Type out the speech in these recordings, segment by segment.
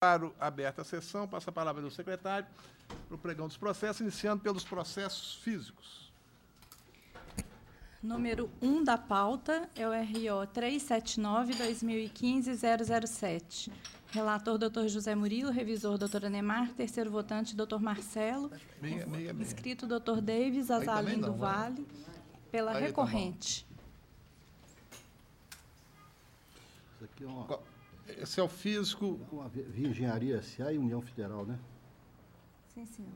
Declaro aberta a sessão. Passa a palavra do secretário para o pregão dos processos, iniciando pelos processos físicos. Número 1 da pauta é o RO 379-2015-007. Relator, doutor José Murilo. Revisor, doutora Nemar. Terceiro votante, doutor Marcelo. Inscrito, doutor Davis Azalim do Vale. Pela Aí recorrente. Isso aqui é uma... Esse é o físico. Com a Via Engenharia S.A. e União Federal, né? Sim, senhor.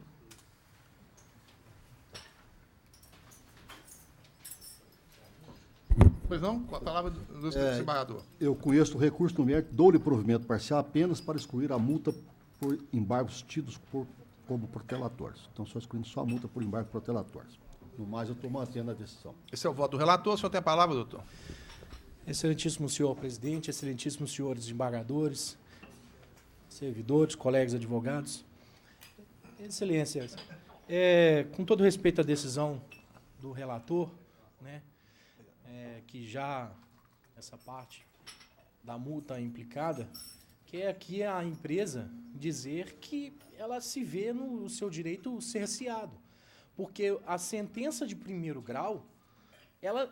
Pois não? Com a palavra do desembargador. Eu conheço o recurso no mérito, dou-lhe provimento parcial apenas para excluir a multa por embargos tidos como protelatórios. Então, só excluindo só a multa por embargos protelatórios. No mais, eu estou mantendo a decisão. Esse é o voto do relator. O senhor tem a palavra, doutor? Excelentíssimo senhor presidente, excelentíssimos senhores desembargadores, servidores, colegas advogados. Excelências, com todo respeito à decisão do relator, né, que já essa parte da multa implicada, que é aqui a empresa dizer que ela se vê no seu direito cerceado, porque a sentença de primeiro grau, ela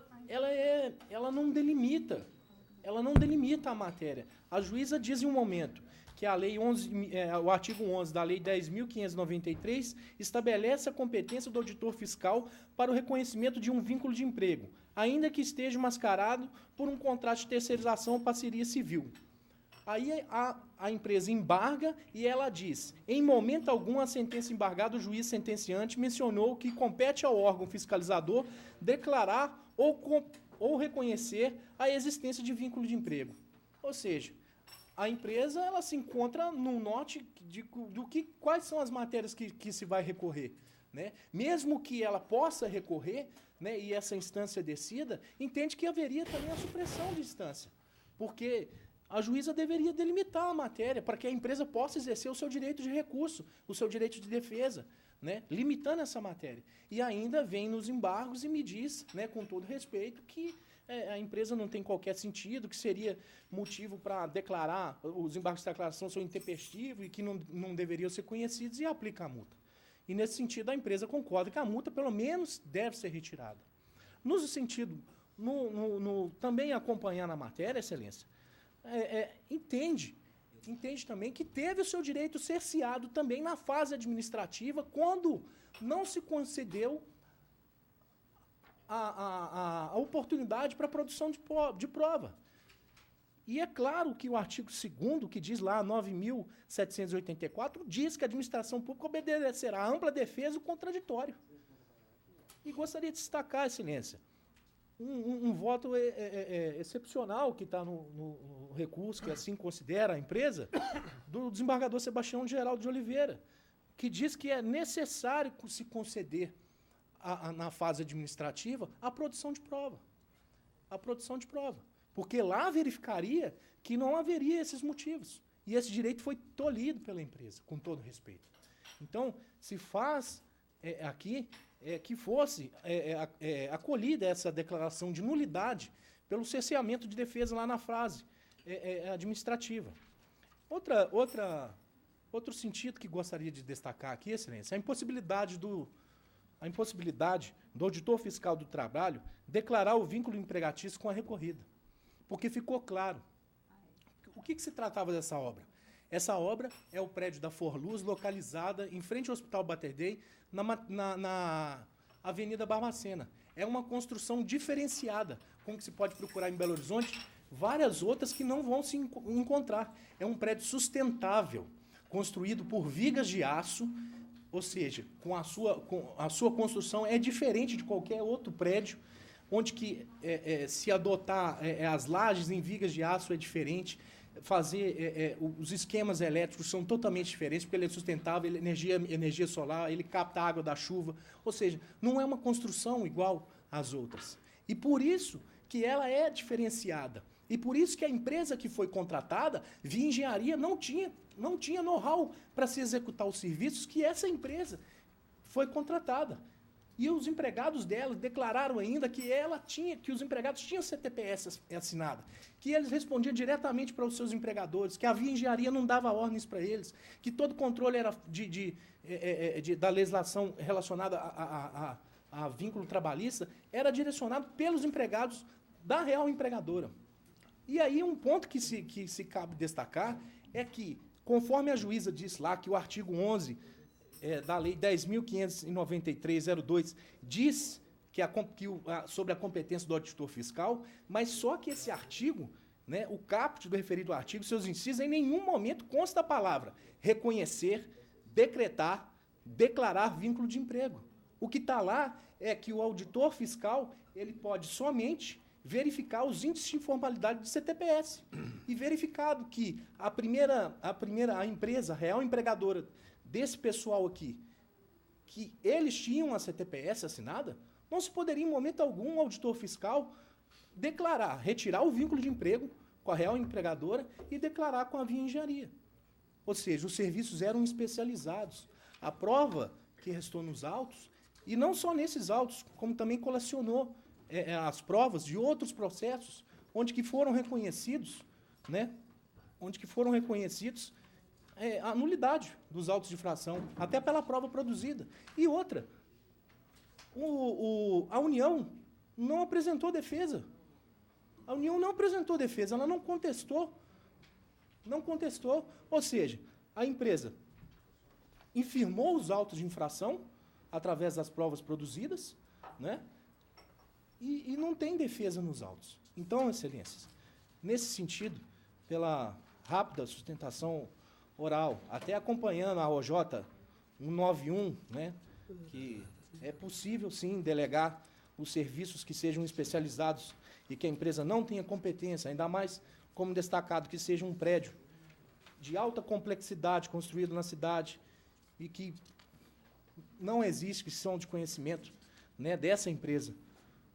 não delimita a matéria. A juíza diz em um momento que a lei 11, o artigo 11 da lei 10.593 estabelece a competência do auditor fiscal para o reconhecimento de um vínculo de emprego, ainda que esteja mascarado por um contrato de terceirização ou parceria civil. Aí a empresa embarga e ela diz, em momento algum a sentença embargada, o juiz sentenciante mencionou que compete ao órgão fiscalizador declarar ou reconhecer a existência de vínculo de emprego. Ou seja, a empresa ela se encontra no norte quais são as matérias que se vai recorrer. Né? Mesmo que ela possa recorrer, né, e essa instância decida, entende que haveria também a supressão de instância. Porque a juíza deveria delimitar a matéria para que a empresa possa exercer o seu direito de recurso, o seu direito de defesa, né, limitando essa matéria. E ainda vem nos embargos e me diz, né, com todo respeito, que a empresa não tem qualquer sentido, que seria motivo para declarar, os embargos de declaração são intempestivos e que não deveriam ser conhecidos e aplica a multa. E, nesse sentido, a empresa concorda que a multa, pelo menos, deve ser retirada. No sentido, também acompanhando a matéria, Excelência, entende também que teve o seu direito cerceado também na fase administrativa, quando não se concedeu a oportunidade para a produção de prova. E é claro que o artigo 2º, que diz lá, 9.784, diz que a administração pública obedecerá a ampla defesa e o contraditório. E gostaria de destacar, Excelência, um voto excepcional que está no recurso, que assim considera a empresa, do desembargador Sebastião Geraldo de Oliveira, que diz que é necessário se conceder, na fase administrativa, a produção de prova. A produção de prova. Porque lá verificaria que não haveria esses motivos. E esse direito foi tolhido pela empresa, com todo respeito. Então, se faz aqui que fosse acolhida essa declaração de nulidade pelo cerceamento de defesa lá na fase administrativa. Outro sentido que gostaria de destacar aqui, Excelência, a impossibilidade do auditor fiscal do trabalho declarar o vínculo empregatício com a recorrida. Porque ficou claro. O que se tratava dessa obra? Essa obra é o prédio da Forluz, localizada em frente ao Hospital Baterdei, na Avenida Barbacena. É uma construção diferenciada, como que se pode procurar em Belo Horizonte, várias outras que não vão se encontrar. É um prédio sustentável, construído por vigas de aço, ou seja, a sua construção é diferente de qualquer outro prédio, onde que se adotar as lajes em vigas de aço é diferente, fazer os esquemas elétricos são totalmente diferentes, porque ele é sustentável, ele é energia solar, ele capta a água da chuva, ou seja, não é uma construção igual às outras. E por isso que ela é diferenciada. E por isso que a empresa que foi contratada, Via Engenharia, não tinha know-how para se executar os serviços que essa empresa foi contratada. E os empregados dela declararam ainda que os empregados tinham CTPS assinada, que eles respondiam diretamente para os seus empregadores, que a Via Engenharia não dava ordens para eles, que todo controle era da legislação relacionada a vínculo trabalhista era direcionado pelos empregados da real empregadora. E aí um ponto que se cabe destacar é que, conforme a juíza disse lá, que o artigo 11 da Lei 10.593/02 diz sobre a competência do auditor fiscal, mas só que esse artigo, né, o caput do referido artigo, seus incisos, em nenhum momento consta a palavra reconhecer, decretar, declarar vínculo de emprego. O que está lá é que o auditor fiscal ele pode somente verificar os índices de informalidade de CTPS. E verificado que a empresa, a real empregadora desse pessoal aqui, que eles tinham a CTPS assinada, não se poderia, em momento algum, o auditor fiscal declarar, retirar o vínculo de emprego com a real empregadora e declarar com a Via Engenharia. Ou seja, os serviços eram especializados. A prova que restou nos autos, e não só nesses autos, como também colecionou as provas de outros processos, onde que foram reconhecidos, né, a nulidade dos autos de infração, até pela prova produzida. E outra, a União não apresentou defesa. A União não apresentou defesa, ela não contestou. Não contestou. Ou seja, a empresa infirmou os autos de infração através das provas produzidas, né? E não tem defesa nos autos. Então, Excelências, nesse sentido, pela rápida sustentação oral, até acompanhando a OJ 191, né, que é possível, sim, delegar os serviços que sejam especializados e que a empresa não tenha competência, ainda mais como destacado que seja um prédio de alta complexidade construído na cidade e que não existe questão de conhecimento, né, dessa empresa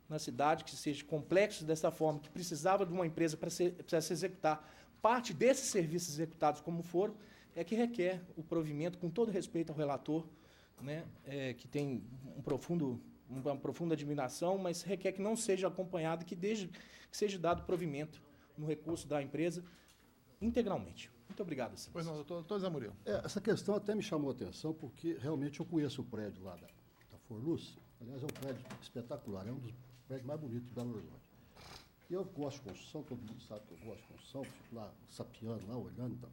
na cidade, que seja complexo dessa forma, que precisava de uma empresa para se executar parte desses serviços executados como foram, é que requer o provimento, com todo respeito ao relator, né, que tem uma profunda admiração, mas requer que não seja acompanhado, que seja dado provimento no recurso da empresa integralmente. Muito obrigado, senhor. Pois não, doutor Zé Murilo. Essa questão até me chamou a atenção, porque realmente eu conheço o prédio lá da Forluz. Aliás, é um prédio espetacular, é um dos prédios mais bonitos de Belo Horizonte. E eu gosto de construção, todo mundo sabe que eu gosto de construção, fico lá sapeando, lá olhando e tal.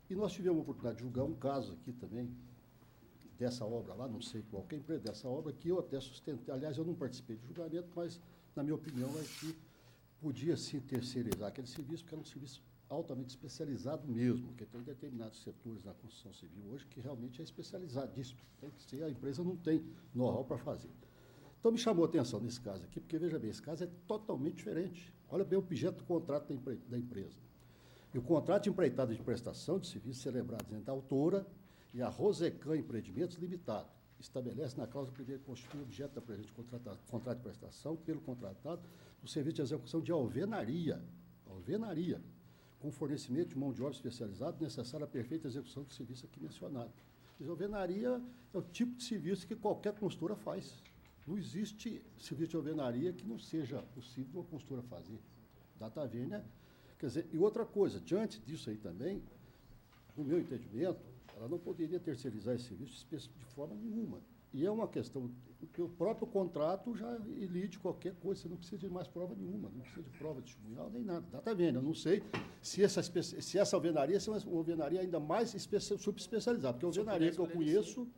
E nós tivemos a oportunidade de julgar um caso aqui também, dessa obra lá, não sei qual que é a empresa dessa obra, que eu até sustentei. Aliás, eu não participei do julgamento, mas, na minha opinião, é que podia sim terceirizar aquele serviço, porque era um serviço altamente especializado mesmo, porque tem determinados setores na construção civil hoje que realmente é especializadíssimo. Tem que ser, a empresa não tem know-how para fazer. Então, me chamou a atenção nesse caso aqui, porque, veja bem, esse caso é totalmente diferente. Olha bem o objeto do contrato da empresa. E o contrato de empreitada de prestação de serviços celebrados entre a autora e a Rosecan Empreendimentos Limitado estabelece na cláusula primeira que constitui objeto da presente contrato de prestação pelo contratado o serviço de execução de alvenaria, com fornecimento de mão de obra especializada necessária à perfeita execução do serviço aqui mencionado. A alvenaria é o tipo de serviço que qualquer consultora faz. Não existe serviço de alvenaria que não seja possível uma consultora fazer. Data vênia, quer dizer, e outra coisa, diante disso aí também, no meu entendimento, ela não poderia terceirizar esse serviço de forma nenhuma. E é uma questão que o próprio contrato já elide qualquer coisa, você não precisa de mais prova nenhuma, não precisa de prova testemunhal nem nada. Data vênia, eu não sei se essa alvenaria é uma alvenaria ainda mais subespecializada, porque a alvenaria que eu conheço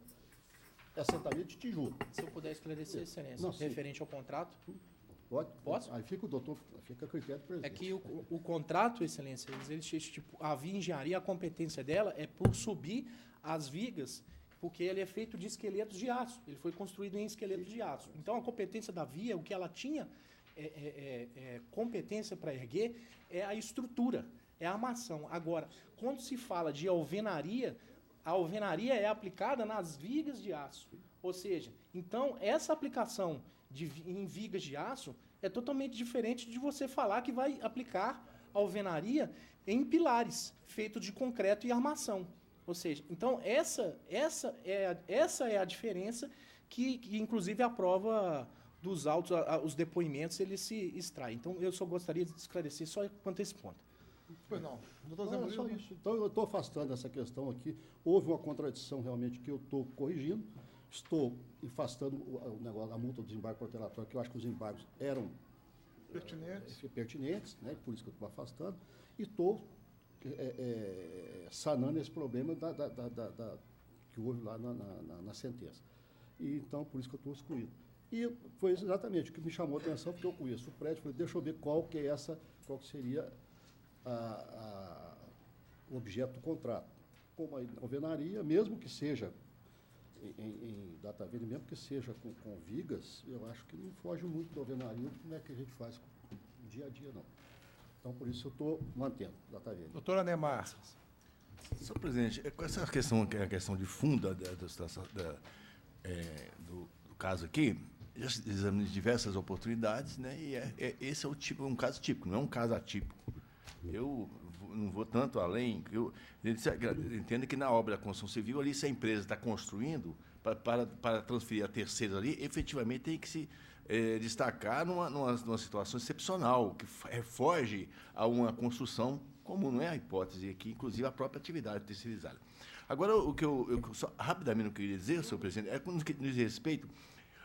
é assentamento de tijolo. Se eu puder esclarecer, Excelência, referente ao contrato. Pode? Posso? Aí fica o doutor, fica a critério do presidente. É que o contrato, Excelência, a Via Engenharia, a competência dela é por subir as vigas, porque ele é feito de esqueletos de aço. Ele foi construído em esqueletos de aço. Então, a competência da Via, o que ela tinha competência para erguer, é a estrutura, é a armação. Agora, quando se fala de alvenaria, a alvenaria é aplicada nas vigas de aço. Ou seja, então, essa aplicação em vigas de aço é totalmente diferente de você falar que vai aplicar alvenaria em pilares feitos de concreto e armação. Ou seja, então essa é a diferença que inclusive a prova dos autos, os depoimentos, eles se extraem. Então, eu só gostaria de esclarecer só quanto a esse ponto. Pois não. Doutor Zé Não, é Murilo. só isso. Então, eu estou afastando essa questão aqui. Houve uma contradição realmente que eu estou corrigindo. Estou afastando o negócio, a multa do desembarque protelatório, que eu acho que os embargos eram pertinentes, né? Por isso que eu estou afastando. E estou sanando esse problema que houve lá na sentença. E, então, por isso que eu estou excluído. E foi exatamente o que me chamou a atenção, porque eu conheço o prédio, falei, deixa eu ver qual que seria o objeto do contrato. Como a alvenaria, mesmo que seja em data venda, mesmo que seja com vigas, eu acho que não foge muito da alvenaria, como é que a gente faz no dia a dia, não. Então, por isso eu estou mantendo data venda. Doutora Nemar. Senhor presidente, com essa questão, que é a questão de fundo da situação do caso aqui, já examinei diversas oportunidades, né? E esse é um caso típico, não é um caso atípico. Eu não vou tanto além. Eu entendo que na obra da construção civil, ali, se a empresa está construindo, para transferir a terceiros ali, efetivamente tem que se destacar numa situação excepcional, que foge a uma construção comum, não é a hipótese aqui, inclusive a própria atividade terceirizada. Agora, o que eu só rapidamente não queria dizer, senhor presidente, é com diz respeito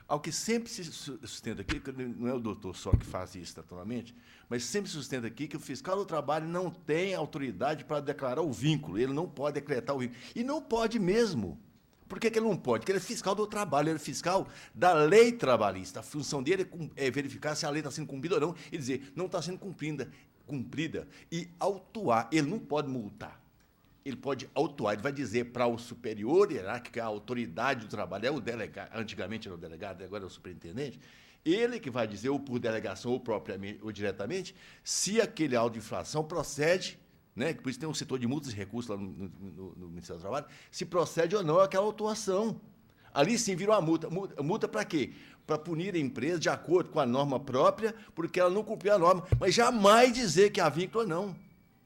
ao que sempre se sustenta aqui, que não é o doutor só que faz isso atualmente, mas sempre se sustenta aqui que o fiscal do trabalho não tem autoridade para declarar o vínculo, ele não pode decretar o vínculo. E não pode mesmo. Por que ele não pode? Porque ele é fiscal do trabalho, ele é fiscal da lei trabalhista. A função dele é verificar se a lei está sendo cumprida ou não e dizer, não está sendo cumprida, e autuar. Ele não pode multar. Ele pode autuar, ele vai dizer para o superior hierárquico, que é a autoridade do trabalho, é o delegado, antigamente era o delegado, agora é o superintendente, ele que vai dizer, ou por delegação, ou propriamente, ou diretamente, se aquele auto de infração procede, né, por isso tem um setor de multas e recursos lá no Ministério do Trabalho, se procede ou não aquela autuação. Ali sim virou uma multa. Multa para quê? Para punir a empresa de acordo com a norma própria, porque ela não cumpriu a norma, mas jamais dizer que há vínculo ou não.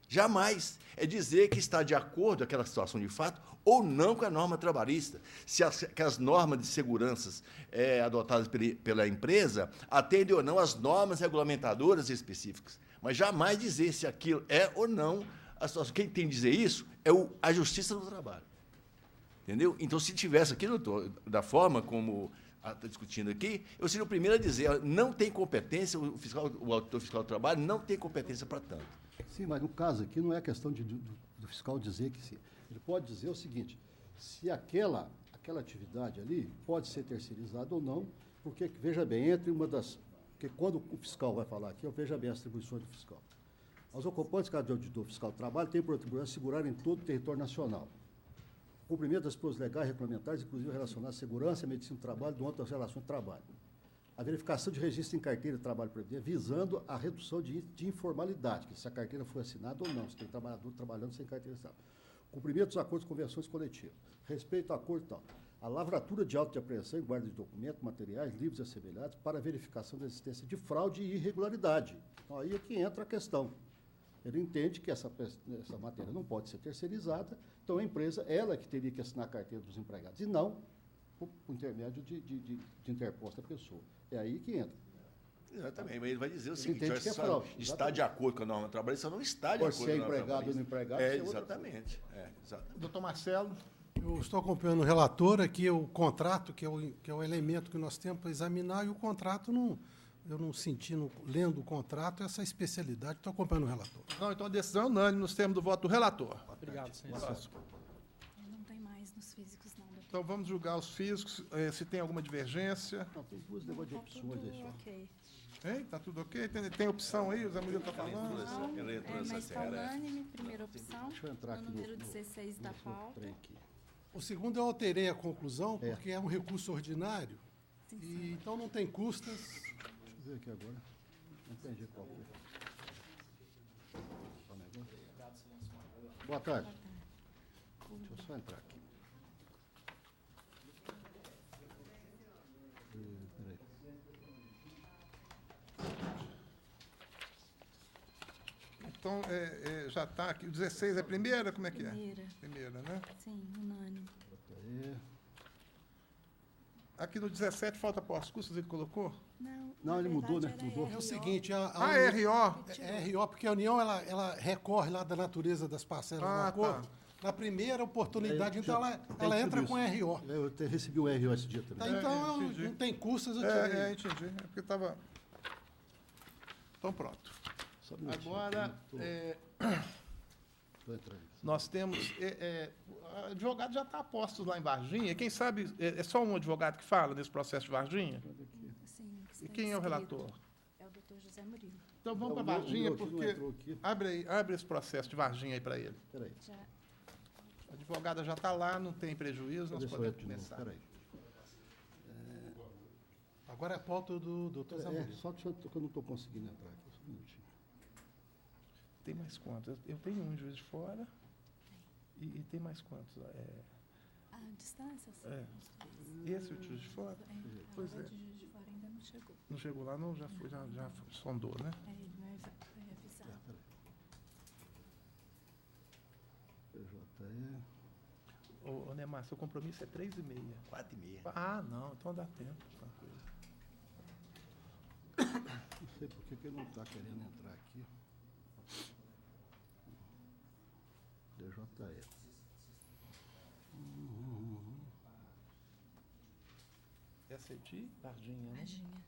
Jamais. É dizer que está de acordo com aquela situação de fato ou não com a norma trabalhista. Se as normas de segurança adotadas pela empresa atendem ou não às normas regulamentadoras específicas. Mas jamais dizer se aquilo é ou não a situação. Quem tem que dizer isso é a Justiça do Trabalho. Entendeu? Então, se tivesse aqui, doutor, da forma como está discutindo aqui, eu seria o primeiro a dizer, não tem competência, o auditor fiscal do trabalho não tem competência para tanto. Sim, mas no caso aqui não é questão do fiscal dizer que sim. Ele pode dizer o seguinte, se aquela atividade ali pode ser terceirizada ou não, porque, veja bem, entre uma das... Porque quando o fiscal vai falar aqui, veja bem as atribuições do fiscal. Os ocupantes, cada auditor fiscal do trabalho, têm por atribuição assegurar em todo o território nacional o cumprimento das disposições legais e regulamentares, inclusive relacionadas à segurança, à medicina do trabalho, do âmbito das relações de trabalho. A verificação de registro em carteira de trabalho previdente, visando a redução de informalidade, que se a carteira foi assinada ou não, se tem trabalhador trabalhando sem carteira assinada. Cumprimento dos acordos de convenções coletivas. Respeito ao acordo e tal. A lavratura de auto de apreensão e guarda de documentos, materiais, livros e assemelhados para a verificação da existência de fraude e irregularidade. Então, aí é que entra a questão. Ele entende que essa matéria não pode ser terceirizada, então a empresa, ela que teria que assinar a carteira dos empregados, e não por intermédio de interposta pessoa. É aí que entra. Exatamente, mas ele vai dizer o Ele seguinte, entende que é fraude, está de acordo com a norma trabalhista, não está de Pode acordo ser com a norma empregado ou não trabalhista. empregado. Exatamente. Exatamente. Doutor Marcelo. Eu estou acompanhando o relator aqui, o contrato, que é o elemento que nós temos para examinar, e o contrato, eu não senti, lendo o contrato, essa especialidade. Estou acompanhando o relator. Não, então a decisão é unânime nos termos do voto do relator. Obrigado, senhor. Não tem mais nos físicos, não, doutor. Então vamos julgar os físicos, se tem alguma divergência. Não, tem duas negócios de opções aí só. Ok. Hein? Está tudo ok? Tem opção aí? O Zé Murilo está falando? Ele entrou nessa Mas está seara. unânime, primeira opção. Deixa eu entrar No aqui número 16 da no pauta. trem aqui. O segundo, eu alterei a conclusão, porque é um recurso ordinário, e então não tem custas. Deixa eu ver aqui agora. Não entendi qual que é. Qual negócio? Boa tarde. Deixa eu só entrar aqui. Peraí. Então, já está aqui. O 16 é a primeira? Como é que é? Primeira. Primeira, né? Sim, unânime. Aí. Aqui no 17 falta pós-custos, ele colocou? Não, ele mudou, né? Mudou. É o seguinte, RO. É RO, porque a União ela recorre lá da natureza das parcelas do acordo. Na primeira oportunidade, então ela entra com RO. Eu até recebi o RO esse dia também. Tá, então não tem custos, eu tirei. Entendi. É porque estava... Então, pronto. Só um minutinho, Agora, tô entrando. nós temos... o advogado já está a postos lá em Varginha. Quem sabe, é só um advogado que fala nesse processo de Varginha? Sim, E quem é o relator? É o doutor José Murilo. Então vamos para Varginha, porque... Abre esse processo de Varginha aí para ele. Peraí. Já. A advogada já está lá, não tem prejuízo, nós podemos começar. Peraí. Agora é a pauta do doutor Zé Murilo. Só que eu não estou conseguindo entrar aqui. Só um minutinho. Tem mais quantos? Eu tenho um Juiz de Fora e tem mais quantos? A distância? Esse é o Juiz de Fora? Pois é. O Juiz de Fora ainda não chegou. Não chegou lá, não? Já sondou, né? Ele vai avisar. PJE. Ô, Neymar, seu compromisso é 3h30. 4h30. Ah, não, então dá tempo. Tranquilo. Não sei por que ele não está querendo entrar aqui. DJE. Essa é de Varginha, né? Varginha.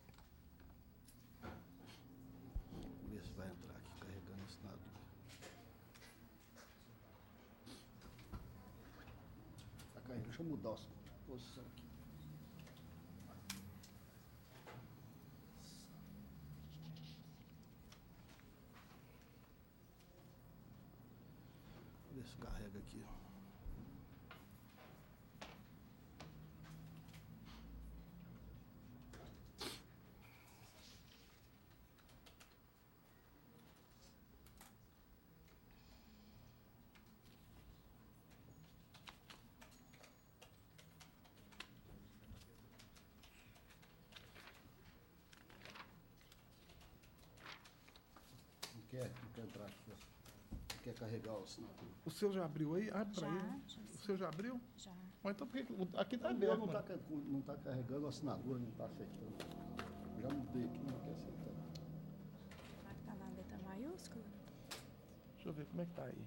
Vamos ver se vai entrar aqui carregando a assinatura. Tá carregando. Deixa eu mudar a posição aqui. Vamos ver se carrega aqui. Não quer entrar aqui, ó. Não quer carregar o assinatura. O seu já abriu aí? Abre para Já, ele. O seu já abriu? Já. Ou então, porque aqui está O aberto. meu Né? não está carregando a assinatura, não está aceitando. Já mudei aqui, não quer aceitar. Será que está na letra maiúscula? Deixa eu ver como é que está aí.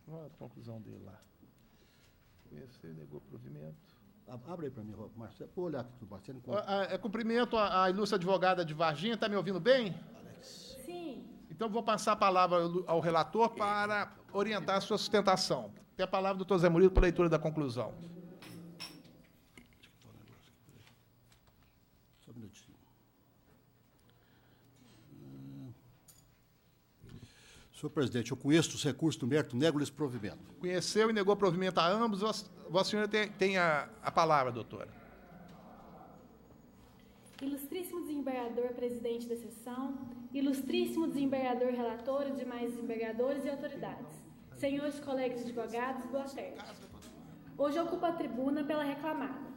Qual é a conclusão dele lá? Conhecer, negou provimento. Abre aí para mim, Marcelo. Vou olhar aqui para o Marcelo. Cumprimento a ilustre advogada de Varginha. Está me ouvindo bem? Sim. Então, vou passar a palavra ao relator para orientar a sua sustentação. Tem a palavra do doutor Zé Murilo para a leitura da conclusão. Só um minutinho. Senhor presidente, eu conheço os recursos do mérito, nego-lhes provimento. Conheceu e negou provimento a ambos. Vossa Senhora tem a palavra, doutora. Ilustríssimo desembargador presidente da sessão, ilustríssimo desembargador relator e demais desembargadores e autoridades, senhores colegas advogados, boa tarde. Hoje ocupo a tribuna pela reclamada.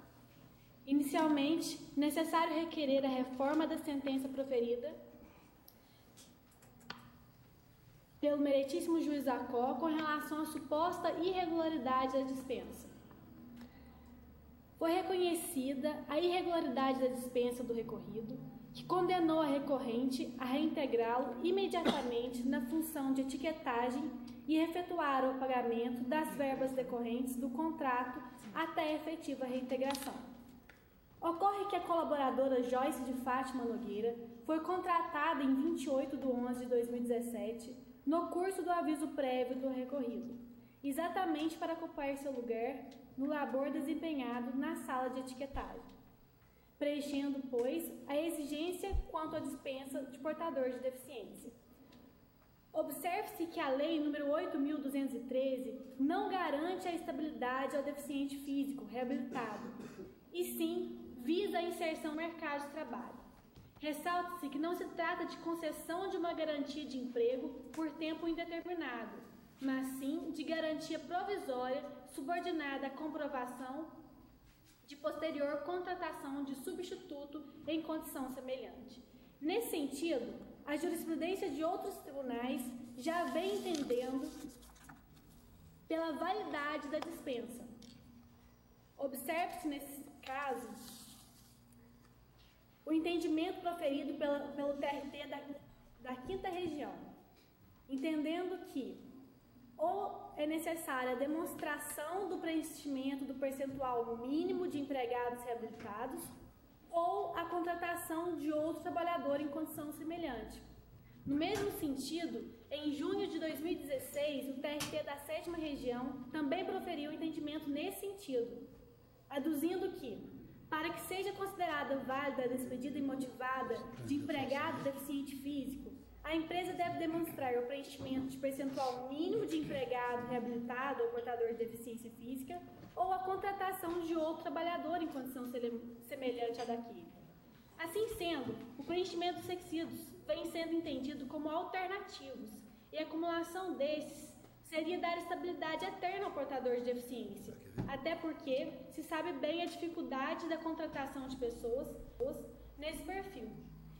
Inicialmente, necessário requerer a reforma da sentença proferida pelo meritíssimo juiz Acó com relação à suposta irregularidade da dispensa. Foi reconhecida a irregularidade da dispensa do recorrido, que condenou a recorrente a reintegrá-lo imediatamente na função de etiquetagem e efetuar o pagamento das verbas decorrentes do contrato até a efetiva reintegração. Ocorre que a colaboradora Joyce de Fátima Nogueira foi contratada em 28/11/2017 no curso do aviso prévio do recorrido, exatamente para ocupar seu lugar no labor desempenhado na sala de etiquetagem, preenchendo, pois, a exigência quanto à dispensa de portador de deficiência. Observe-se que a Lei nº 8.213 não garante a estabilidade ao deficiente físico reabilitado, e sim visa a inserção no mercado de trabalho. Ressalta-se que não se trata de concessão de uma garantia de emprego por tempo indeterminado, mas sim de garantia provisória subordinada à comprovação de posterior contratação de substituto em condição semelhante. Nesse sentido, a jurisprudência de outros tribunais já vem entendendo pela validade da dispensa. Observe-se, nesse caso, o entendimento proferido pelo TRT da 5ª Região, entendendo que ou é necessária a demonstração do preenchimento do percentual mínimo de empregados reabilitados ou a contratação de outro trabalhador em condição semelhante. No mesmo sentido, em junho de 2016, o TRT da 7ª Região também proferiu entendimento nesse sentido, aduzindo que, para que seja considerada válida a despedida imotivada de empregado deficiente físico, a empresa deve demonstrar o preenchimento de percentual mínimo de empregado reabilitado ou portador de deficiência física ou a contratação de outro trabalhador em condição semelhante à daquele. Assim sendo, o preenchimento dos requisitos vem sendo entendido como alternativos e a acumulação desses seria dar estabilidade eterna ao portador de deficiência, até porque se sabe bem a dificuldade da contratação de pessoas nesse perfil.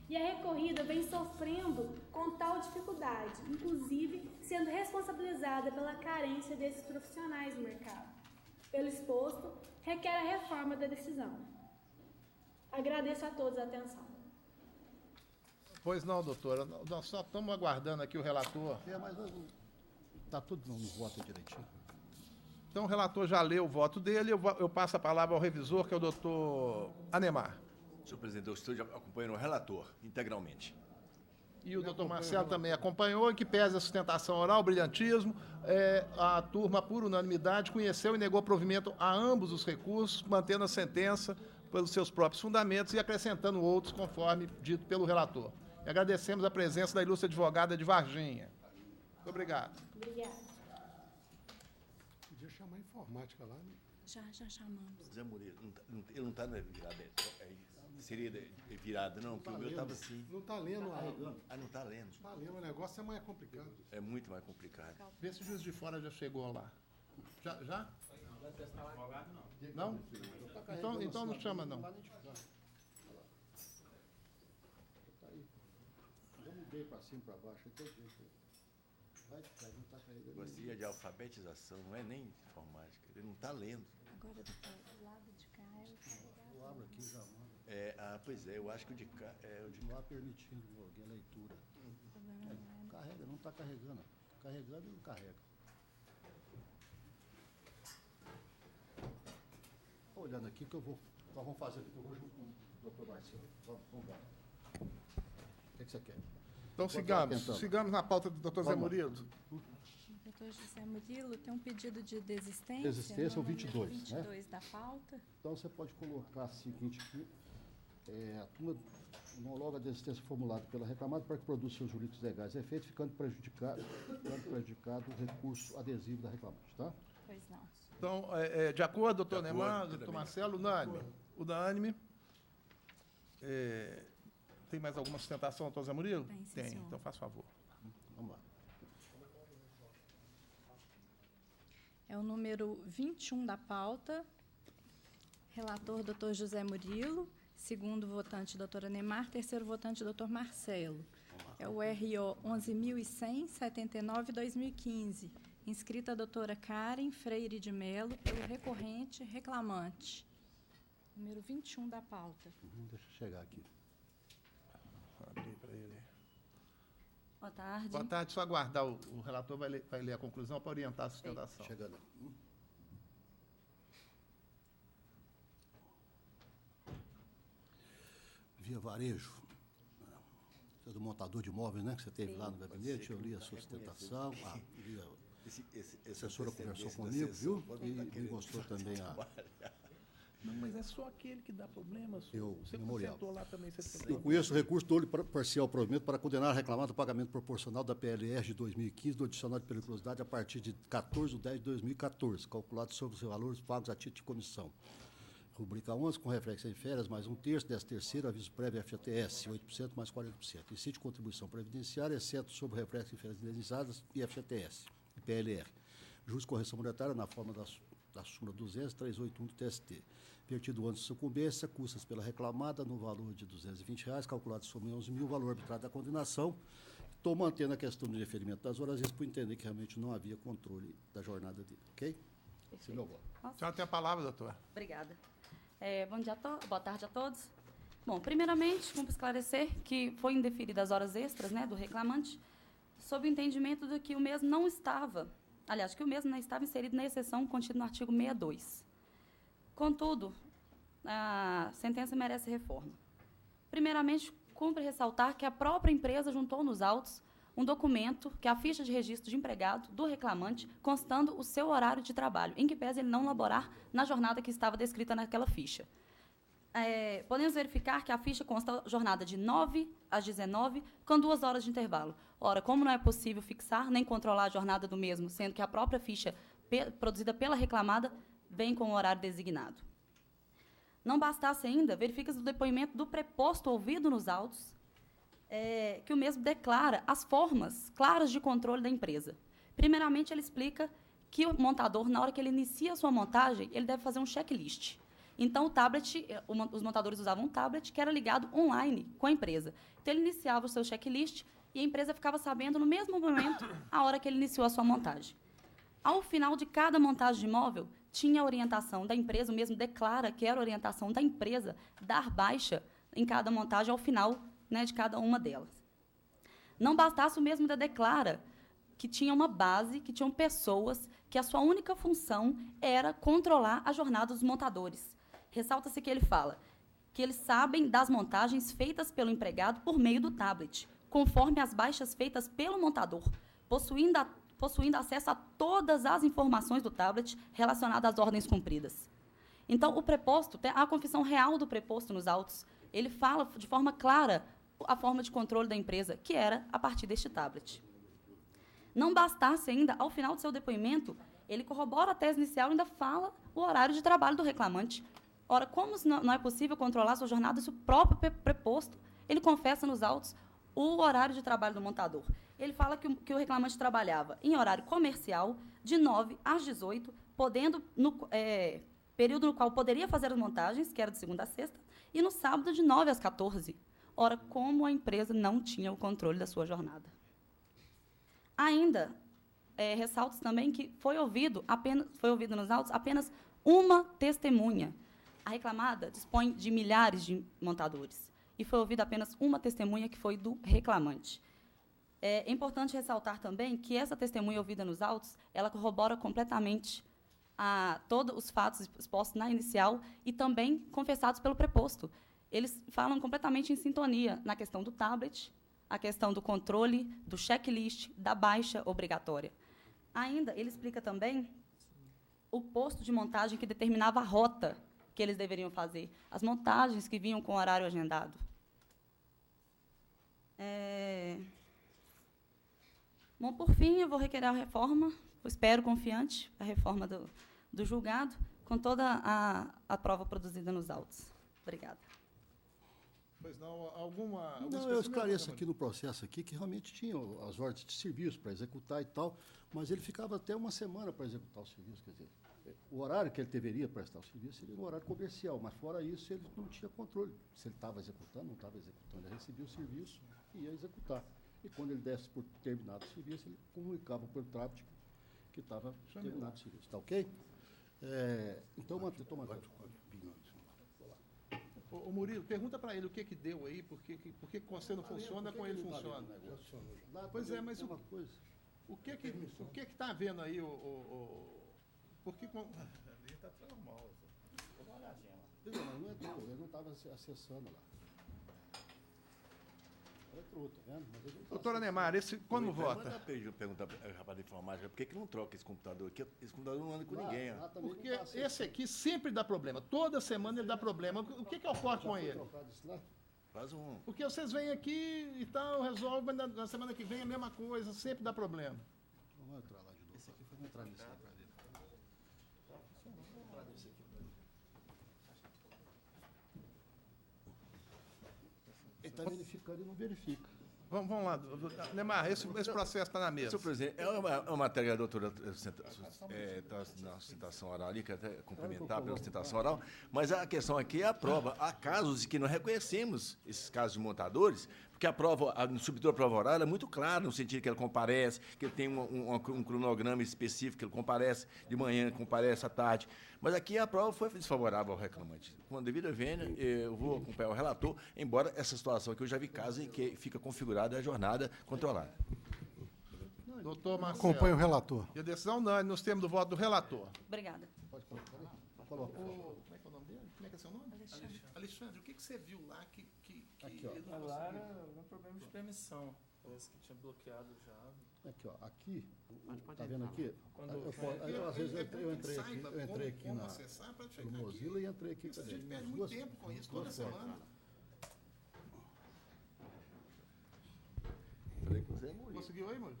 E a recorrida vem sofrendo com tal dificuldade, inclusive sendo responsabilizada pela carência desses profissionais no mercado. Pelo exposto, requer a reforma da decisão. Agradeço a todos a atenção. Pois não, doutora. Nós só estamos aguardando aqui o relator. Mas está tudo no voto direitinho. Então, o relator já leu o voto dele. Eu passo a palavra ao revisor, que é o doutor Anemar. Senhor presidente, eu estou acompanhando o relator integralmente. E o doutor Marcelo também acompanhou, em que pese a sustentação oral, o brilhantismo, a turma, por unanimidade, conheceu e negou provimento a ambos os recursos, mantendo a sentença pelos seus próprios fundamentos e acrescentando outros, conforme dito pelo relator. E agradecemos a presença da ilustre advogada de Varginha. Muito obrigado. Obrigada. Podia chamar a informática lá, né? Já chamamos. Zé Murilo, ele não está virado. Seria virado, não, porque o meu estava assim. Não está lendo a... Não está lendo. Está lendo, o negócio é mais complicado. É muito mais complicado. Vê se o juiz de fora já chegou lá. Já? Não? Então não chama, não. Eu mudei para cima, para baixo, então vai ficar, não está carregando. Gostaria de alfabetização, não é nem informática. Ele não está lendo. Agora, do lado de cá é o carregador. Eu abro aqui e já mando. Pois é, eu acho que o de cá é o de Não há permitindo alguém a leitura. Carrega, não está carregando. Carregando e não carrega. Tô olhando aqui que eu vou. Nós vamos fazer aqui, eu vou junto com o doutor Marcelo. Vamos lá. O que você quer? Então sigamos na pauta do doutor Zé Murilo. Doutor José Murilo, tem um pedido de desistência. Desistência, o 22, 22 da pauta. Então você pode colocar o seguinte aqui. A turma homologa a desistência formulada pela reclamada para que produza seus jurídicos legais efeitos, ficando prejudicado o recurso adesivo da reclamante, tá? Pois não. Então, de acordo, doutor Neymar, doutor Marcelo, unânime. Tem mais alguma sustentação, doutor Zé Murilo? Tem, sim, então faz favor. Vamos lá. É o número 21 da pauta. Relator, doutor José Murilo. Segundo votante, doutora Neymar. Terceiro votante, doutor Marcelo. É o RO 11.100, 79/2015. Inscrita a doutora Karen Freire de Melo, pelo recorrente reclamante. Número 21 da pauta. Deixa eu chegar aqui. Abrir para ele. Boa tarde. Boa tarde. Só aguardar, o relator vai ler a conclusão para orientar a sustentação. Chegando aqui. Via varejo. Você é do montador de imóveis, né? Que você teve lá no gabinete. Eu li a sua sustentação. A assessora conversou comigo, viu? E mostrou também a... Não, mas é só aquele que dá problema. Você memorial. consertou lá também. Eu conheço o recurso do parcial provimento para condenar a reclamada ao pagamento proporcional da PLR de 2015 do adicional de periculosidade a partir de 14/10/2014, calculado sobre os valores pagos a título de comissão. Rubrica 11, com reflexo em férias, mais 1/3, 10/3, aviso prévio FGTS, 8% mais 40%. Incide de contribuição previdenciária, exceto sobre reflexo em férias indenizadas e FGTS, e PLR. Juros de correção monetária na forma da súmula 200.381 do TST. Vertido antes de sucumbência, custas pela reclamada no valor de R$220, calculado sobre 11.000, valor arbitrário da condenação. Estou mantendo a questão do deferimento das horas, por entender que realmente não havia controle da jornada dele, ok? Esse é meu voto. A senhora tem a palavra, doutora. Obrigada. Boa tarde a todos. Bom, primeiramente, cumpre esclarecer que foi indeferidas as horas extras, né, do reclamante, sob o entendimento de que o mesmo não estava, aliás, que o mesmo não estava inserido na exceção contida no artigo 62. Contudo, a sentença merece reforma. Primeiramente, cumpre ressaltar que a própria empresa juntou nos autos um documento, que é a ficha de registro de empregado do reclamante, constando o seu horário de trabalho, em que pese ele não laborar na jornada que estava descrita naquela ficha. Podemos verificar que a ficha consta jornada de 9 às 19, com 2 horas de intervalo. Ora, como não é possível fixar nem controlar a jornada do mesmo, sendo que a própria ficha produzida pela reclamada vem com o horário designado. Não bastasse ainda, verifica-se o depoimento do preposto ouvido nos autos, que o mesmo declara as formas claras de controle da empresa. Primeiramente, ele explica que o montador, na hora que ele inicia a sua montagem, ele deve fazer um checklist. Então, o tablet, os montadores usavam um tablet que era ligado online com a empresa. Então, ele iniciava o seu checklist e a empresa ficava sabendo, no mesmo momento, a hora que ele iniciou a sua montagem. Ao final de cada montagem de imóvel, tinha a orientação da empresa, o mesmo declara que era a orientação da empresa dar baixa em cada montagem ao final, né, de cada uma delas. Não bastasse, o mesmo ainda declara que tinha uma base, que tinham pessoas, que a sua única função era controlar a jornada dos montadores. Ressalta-se que ele fala que eles sabem das montagens feitas pelo empregado por meio do tablet, conforme as baixas feitas pelo montador, possuindo acesso a todas as informações do tablet relacionadas às ordens cumpridas. Então, o preposto, a confissão real do preposto nos autos, ele fala de forma clara a forma de controle da empresa, que era a partir deste tablet. Não bastasse ainda, ao final do seu depoimento, ele corrobora a tese inicial e ainda fala o horário de trabalho do reclamante. Ora, como não é possível controlar a sua jornada, isso próprio preposto, ele confessa nos autos o horário de trabalho do montador. Ele fala que o reclamante trabalhava em horário comercial, de 9 às 18, período no qual poderia fazer as montagens, que era de segunda a sexta, e no sábado, de 9 às 14. Ora, como a empresa não tinha o controle da sua jornada. Ainda, ressalto também que foi ouvido nos autos apenas uma testemunha. A reclamada dispõe de milhares de montadores, e foi ouvida apenas uma testemunha, que foi do reclamante. É importante ressaltar também que essa testemunha ouvida nos autos, ela corrobora completamente todos os fatos expostos na inicial e também confessados pelo preposto. Eles falam completamente em sintonia na questão do tablet, a questão do controle, do checklist, da baixa obrigatória. Ainda, ele explica também o posto de montagem que determinava a rota que eles deveriam fazer, as montagens que vinham com o horário agendado. Bom, por fim, eu vou requerer a reforma, eu espero confiante, a reforma do julgado, com toda a prova produzida nos autos. Obrigada. Pois não, alguma... Não, eu esclareço aqui no processo aqui que realmente tinha as ordens de serviço para executar e tal, mas ele ficava até uma semana para executar o serviço. Quer dizer, o horário que ele deveria prestar o serviço seria no horário comercial, mas fora isso ele não tinha controle se ele estava executando, não estava executando. Ele recebia o serviço e ia executar. E quando ele desse por terminado o serviço, ele comunicava pelo tablet que estava terminado o serviço. Está ok? Então, estou mantendo. Ô Murilo, pergunta para ele o que deu aí, por que você não funciona, com ele funciona. Pois é, mas o que está havendo aí, por que... Ali está normal. Vou dar uma olhadinha lá. Não entrou, ele não estava acessando lá. Entrou, tá vendo? Doutora Neymar, quando vota? Eu perguntar para o rapaz de informática, por que não troca esse computador aqui? Esse computador não anda com ninguém. Porque esse aqui sempre dá problema. Toda semana ele dá problema. O que ocorre com ele? Faz um... Porque vocês vêm aqui e tal, resolvem, na semana que vem a mesma coisa, sempre dá problema. Vamos entrar lá de novo. Esse aqui foi entrar nesse aqui para ver. Ele está verificando e não verifica. Vamos lá, Neymar, esse processo está na mesa. Senhor presidente, é uma matéria que a doutora traz na sustentação oral ali, que até cumprimentar pela sustentação oral, mas a questão aqui é a prova. Há casos que não reconhecemos esses casos de montadores, Porque a prova, no substituto da prova oral, é muito clara, no sentido que ele comparece, que ele tem um cronograma específico, que ele comparece de manhã, comparece à tarde. Mas aqui a prova foi desfavorável ao reclamante. Com a devida vênia, eu vou acompanhar o relator, embora essa situação aqui eu já vi casos em que fica configurada a jornada controlada. Doutor Marcelo. Acompanhe o relator. E a decisão unânime nos termos do voto do relator. Obrigada. Coloca. Como é que é o nome dele? Como é que é seu nome? Alexandre, o que você viu lá que Aqui, ó. ele não Lá conseguiu? era algum problema de permissão. Parece que tinha bloqueado já. Aqui, ó. Aqui. Tá vendo aqui? Quando- Às vezes eu entrei aqui, Saiba no como acessar para no chegar aqui. Mozilla e entrei aqui. Isso a cadê? gente perde Nas muito duas- tempo com isso, duas toda fotos. semana. Conseguiu aí, mano?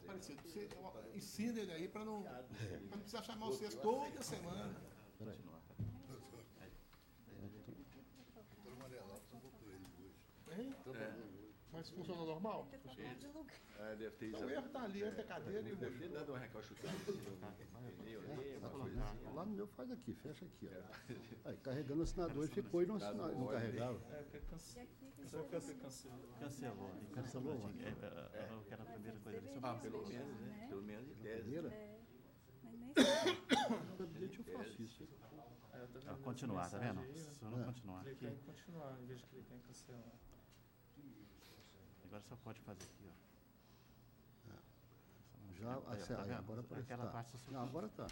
Parecido. Você ensina ele aí para não precisar chamar vocês toda semana. Peraí. Hein? Mas funcionou normal? Deve ter Então o erro está ali, essa cadeira e o Deve ter dado uma recalchutada. Lá no meu faz aqui, fecha aqui, ó. Aí, carregando o assinador, ele ficou e não carregava. É, porque cancelou. Cancelou. Cancelou, Eu quero a primeira coisa ali. Pelo menos, né? Pelo menos em tese. Cadeira? Mas nem sei. No gabinete eu faço isso. É, eu tô vendo Continuar, tá vendo? mensagem aí, Se eu não continuar Clicar aqui, em continuar, em vez de clicar em cancelar. agora só pode fazer aqui, ó. Já, Tá vendo? agora parece Aquela tá. parte, se eu Não, agora tá.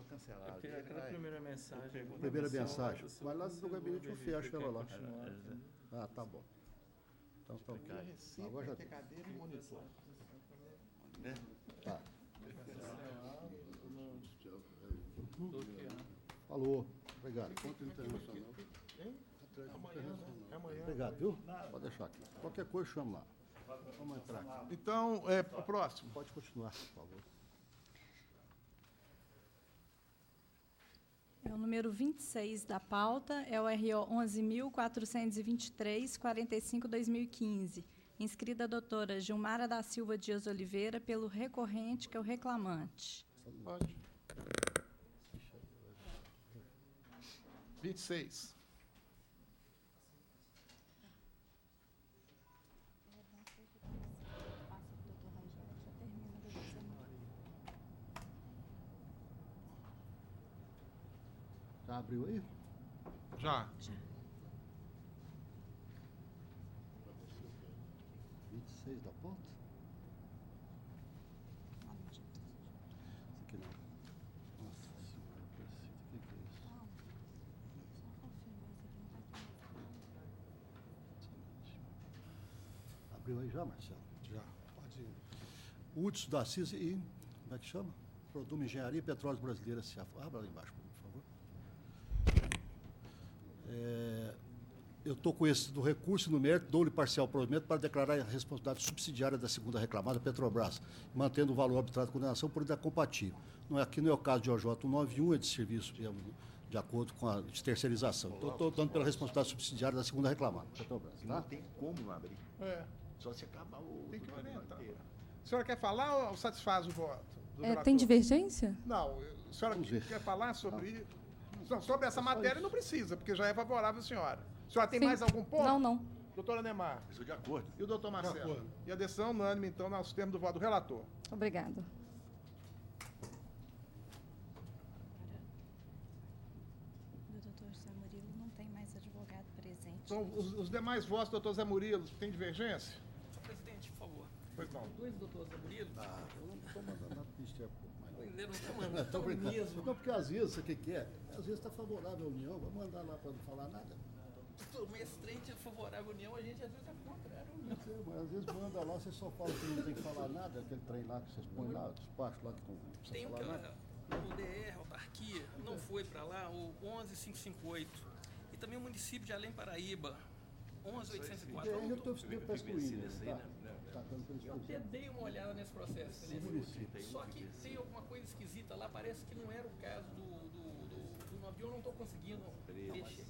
cancelar. É porque aquela primeira mensagem. Primeira mensagem. você Vai lá no cancelou, gabinete, eu em vez de fecho clicar ela em lá. continuar, entendeu? Ah, tá bom. Então tá ok. Agora já tem. cadeira e monitor. Tá. Bloquear. Falou. Obrigado. Conta internacional. Amanhã. Obrigado, viu? Pode deixar aqui. Qualquer coisa, chama lá. Vamos entrar aqui. Então, o próximo. Pode continuar, por favor. É o número 26 da pauta, é o RO 11.423, 45/2015. Inscrita a doutora Gilmara da Silva Dias Oliveira, pelo recorrente, que é o reclamante. Pode. 26. Já abriu aí? Já. 26 da pauta? Isso aqui não. Nossa senhora, preciso. O que é isso? Abriu aí já, Marcelo? Já. Pode ir. Hudson da CIS e, como é que chama? Produma Engenharia e Petróleos Brasileira S.A. Abra lá embaixo, por favor. Eu estou com esse do recurso no mérito, dou-lhe parcial provimento para declarar a responsabilidade subsidiária da segunda reclamada, Petrobras, mantendo o valor arbitrado de condenação por compatível. Aqui não é o caso de OJ 191, é de serviço de acordo com a de terceirização. Estou dando pela responsabilidade subsidiária da segunda reclamada, Petrobras. Não Tá? tem como não abrir. Só se acabar o... Tem que orientar. A senhora quer falar ou satisfaz o voto? do relator? Tem divergência? Não, a senhora Vamos ver. quer falar sobre... Não, sobre essa matéria não precisa, porque já é favorável a senhora. A senhora tem Sim. mais algum ponto? Não. Doutora Neymar. Estou de acordo. E o doutor Marcelo? acordo. E a decisão unânime, então, nos termos do voto do relator. Obrigada. O doutor José Murilo não tem mais advogado presente. Então, os demais votos, doutor Zé Murilo, tem divergência? Presidente, por favor. Pois não. Dois doutores da Murilo. Eu não estou mandando nada para o Ministério Público. Ainda não estamos Não, estou brincando. mesmo. Não, porque às vezes, o que é? Às vezes está favorável à União, vamos mandar lá para não falar nada. Mas esse trem é favorável à União, a gente às vezes é contra a União. Não sei, mas às vezes manda lá, você só fala que não tem que falar nada, aquele trem lá que vocês põem lá, despacho lá que não precisa Tem falar nada. o DR, autarquia, não foi para lá, o 11558. E também o município de Além Paraíba, 11804. Eu estou para excluir, tá? Tá dando para Eu excluir. até dei uma olhada nesse processo. Só que tem alguma coisa esquisita lá, parece que não era o caso do eu não estou conseguindo mexer.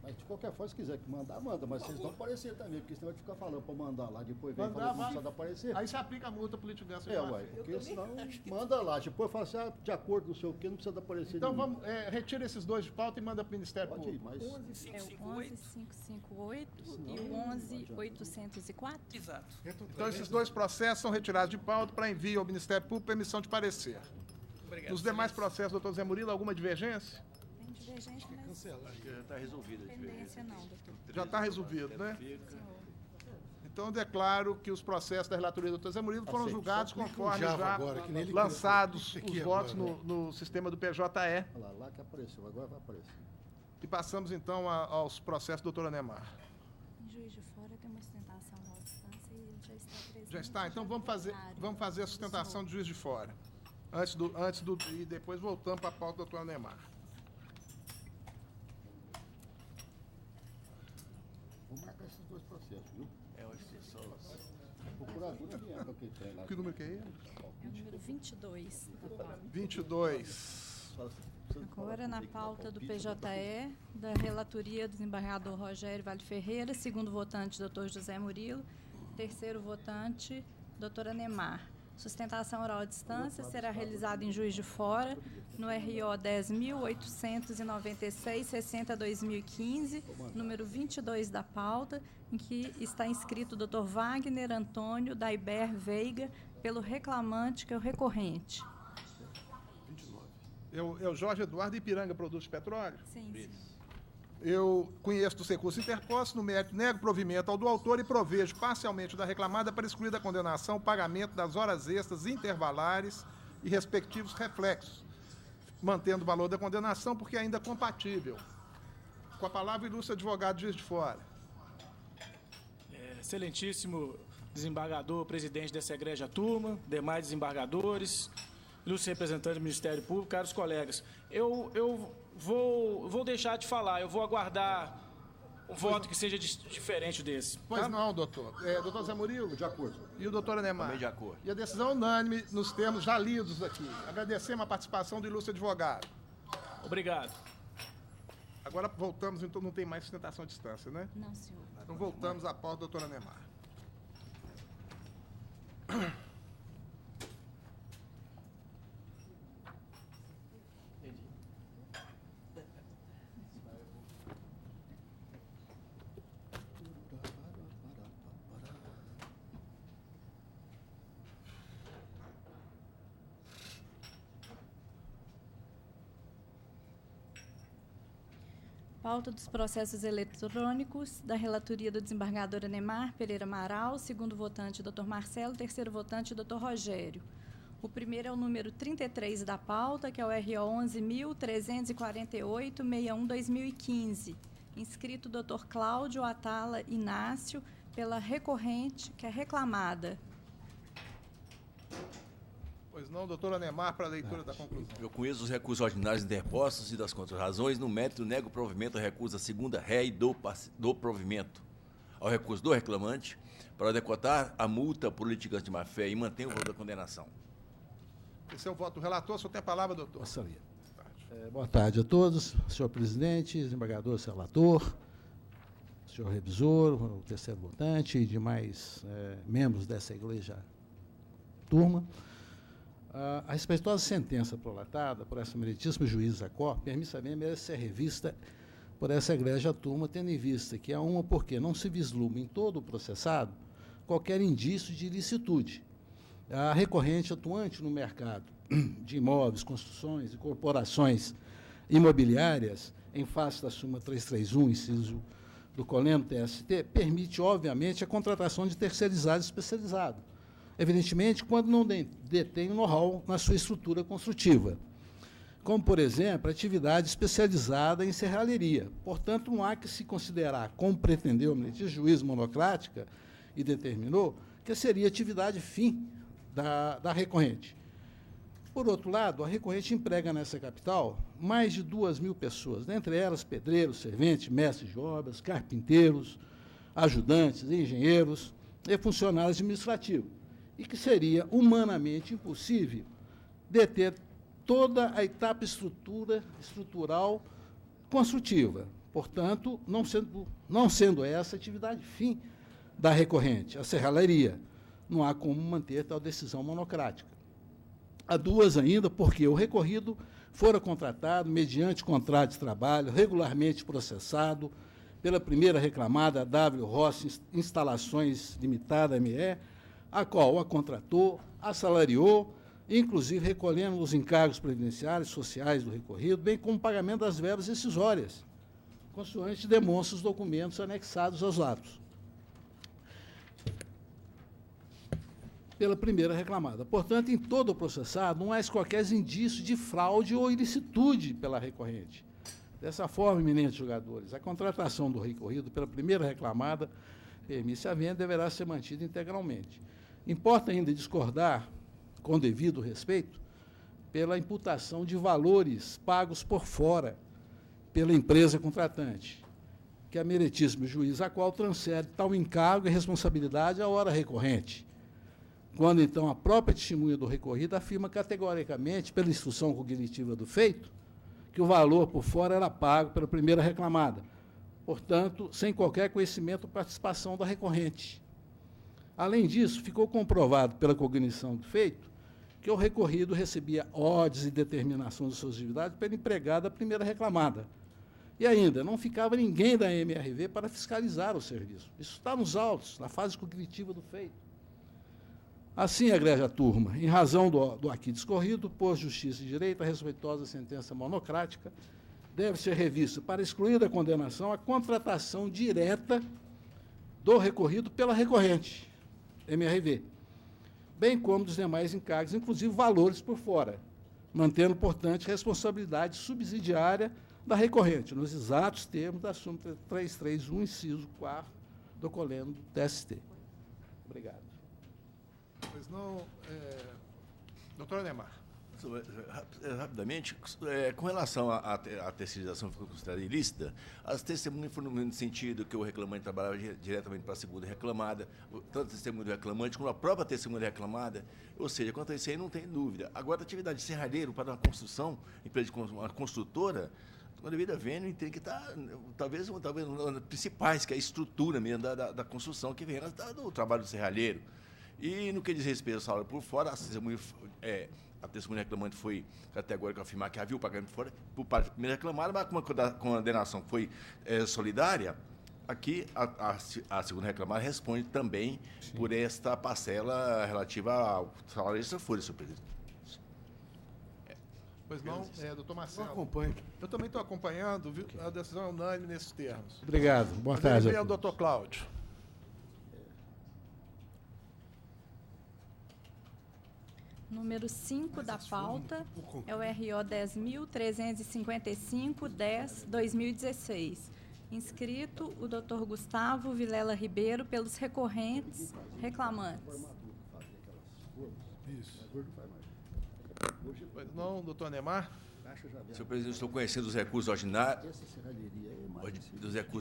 Mas de qualquer forma, se quiser que mandar, manda. Mas vocês vão aparecer também, porque você vai ficar falando para mandar lá, depois vem falando que não precisa aparecer. Aí você aplica a multa por litigância. Porque senão manda lá. Depois fala assim, de acordo com não sei o que, não precisa aparecer. Então vamos, retira esses dois de pauta e manda para o Ministério Público. É o 11558 e o 11804? Exato. Então esses dois processos são retirados de pauta para envio ao Ministério Público para emissão de parecer. Obrigado. Nos demais processos, doutor Zé Murilo, alguma divergência? Tem divergência, mas Acho que já está resolvida a tendência não, doutor. Já está resolvido, né? Senhor. Então eu declaro que os processos da relatoria do doutor Zé Murilo foram julgados conforme já agora, que nem ele lançados aqui os votos agora, no sistema do PJE. Olha lá que apareceu, agora vai aparecer. E passamos então aos processos do doutor Anemar. Em Juiz de Fora tem uma sustentação à distância e ele já está presente. Já está? Então vamos fazer a sustentação de Juiz de Fora. E depois voltamos para a pauta do doutor Anemar. Vou marcar esses dois processos, viu? Eu acho que só... Procuradora de época que tem lá. Que número que é ele? É o número 22 da pauta. 22. Agora na pauta do PJE, da relatoria do desembargador Rogério Vale Ferreira, segundo votante, doutor José Murilo, terceiro votante, doutor Anemar. Sustentação oral à distância será realizada em Juiz de Fora, no RO 10.896-60-2015, número 22 da pauta, em que está inscrito o doutor Wagner Antônio Daiber Veiga, pelo reclamante, que é o recorrente. É o Jorge Eduardo Ipiranga Produtos de Petróleo? Sim. Eu conheço dos recursos interpostos, no mérito nego provimento ao do autor e provejo parcialmente da reclamada para excluir da condenação o pagamento das horas extras intervalares e respectivos reflexos, mantendo o valor da condenação porque é ainda compatível. Com a palavra, ilustre advogado Juiz de Fora. Excelentíssimo desembargador, presidente dessa egrégia turma, demais desembargadores, ilustre representante do Ministério Público, caros colegas, eu vou deixar de falar, eu vou aguardar um voto que seja diferente desse. Pois não, doutor. Doutor Zé Murilo? De acordo. E o doutor Anemar? Também de acordo. E a decisão unânime nos termos já lidos aqui. Agradecemos a participação do ilustre advogado. Obrigado. Agora voltamos, então não tem mais sustentação à distância, né? Não, senhor. Então voltamos à pauta do doutor Anemar. Pauta dos processos eletrônicos da relatoria do desembargador Anemar Pereira Amaral, segundo votante, Dr. Marcelo, terceiro votante, Dr. Rogério. O primeiro é o número 33 da pauta, que é o RO 11.348-61-2015. Inscrito Dr. Cláudio Atala Inácio, pela recorrente, que é reclamada. Pois não, doutor Anemar, para a leitura da conclusão. Eu conheço os recursos ordinários interpostos e das contrarrazões. No mérito, nego o provimento ao recurso da segunda ré e do provimento ao recurso do reclamante para decotar a multa por litigância de má-fé e manter o valor da condenação. Esse é o voto do relator. O senhor tem a palavra, doutor. Gostaria. Boa tarde a todos, senhor presidente, desembargador, relator, senhor revisor, o terceiro votante e demais membros dessa igreja turma. A respeitosa sentença prolatada por essa meritíssima juíza Cor, permissamente merece ser revista por essa egrégia turma, tendo em vista que porque não se vislumbra em todo o processado qualquer indício de ilicitude. A recorrente atuante no mercado de imóveis, construções e corporações imobiliárias, em face da súmula 331, inciso do Coleno TST, permite, obviamente, a contratação de terceirizado especializado, evidentemente, quando não detém o know-how na sua estrutura construtiva, como, por exemplo, atividade especializada em serralheria. Portanto, não há que se considerar, como pretendeu o juiz monocrática e determinou, que seria atividade fim da recorrente. Por outro lado, a recorrente emprega nessa capital mais de 2.000 pessoas, dentre elas pedreiros, serventes, mestres de obras, carpinteiros, ajudantes, engenheiros e funcionários administrativos, e que seria humanamente impossível deter toda a etapa estrutural construtiva. Portanto, não sendo essa a atividade fim da recorrente, a serralheria, não há como manter tal decisão monocrática. Há duas ainda, porque o recorrido fora contratado mediante contrato de trabalho regularmente processado pela primeira reclamada, a W. Rossi Instalações Limitada, ME, a qual a contratou, assalariou, inclusive recolhendo os encargos previdenciários sociais do recorrido, bem como o pagamento das verbas rescisórias, consoante demonstra os documentos anexados aos atos. Pela primeira reclamada. Portanto, em todo o processado, não há qualquer indício de fraude ou ilicitude pela recorrente. Dessa forma, eminentes julgadores, a contratação do recorrido pela primeira reclamada, permissa a venda, deverá ser mantida integralmente. Importa ainda discordar, com devido respeito, pela imputação de valores pagos por fora pela empresa contratante, que é meritíssimo juiz, a qual transfere tal encargo e responsabilidade à hora recorrente, quando, então, a própria testemunha do recorrido afirma categoricamente, pela instrução cognitiva do feito, que o valor por fora era pago pela primeira reclamada, portanto, sem qualquer conhecimento ou participação da recorrente. Além disso, ficou comprovado pela cognição do feito que o recorrido recebia ordens e determinações de suas atividades pela empregada primeira reclamada. E ainda, não ficava ninguém da MRV para fiscalizar o serviço. Isso está nos autos, na fase cognitiva do feito. Assim, egrégia turma, em razão do aqui discorrido, por justiça e direito, a respeitosa sentença monocrática deve ser revista para excluir da condenação a contratação direta do recorrido pela recorrente, MRV, bem como dos demais encargos, inclusive valores por fora, mantendo, portanto, responsabilidade subsidiária da recorrente, nos exatos termos da súmula 331, inciso 4 do coleno do TST. Obrigado. Pois não, doutora Neymar. Rapidamente, com relação à terceirização que foi considerada ilícita, as testemunhas foram no sentido que o reclamante trabalhava diretamente para a segunda reclamada, tanto a testemunha do reclamante como a própria testemunha reclamada, ou seja, quanto a isso aí não tem dúvida. Agora, a atividade de serralheiro para uma construção, empresa de uma construtora, com a devida vênia, tem que estar, talvez uma das principais, que é a estrutura mesmo da construção, que vem do trabalho do serralheiro. E no que diz respeito ao salário por fora, a testemunha reclamante foi categórica ao afirmar que havia o pagamento por fora, por parte da primeira reclamada, mas como a condenação foi solidária, aqui a segunda reclamada responde também por esta parcela relativa ao salário extra-folha, senhor presidente. Pois não, doutor Marcelo. Eu acompanho. Eu também estou acompanhando, viu? A decisão é unânime nesses termos. Obrigado. Boa tarde. Vem o doutor Cláudio. Número 5 da pauta é o RO 10.355-10/2016. Inscrito o doutor Gustavo Vilela Ribeiro pelos recorrentes reclamantes. Isso. Pois não, doutor Neymar. Senhor presidente, estou conhecendo os recursos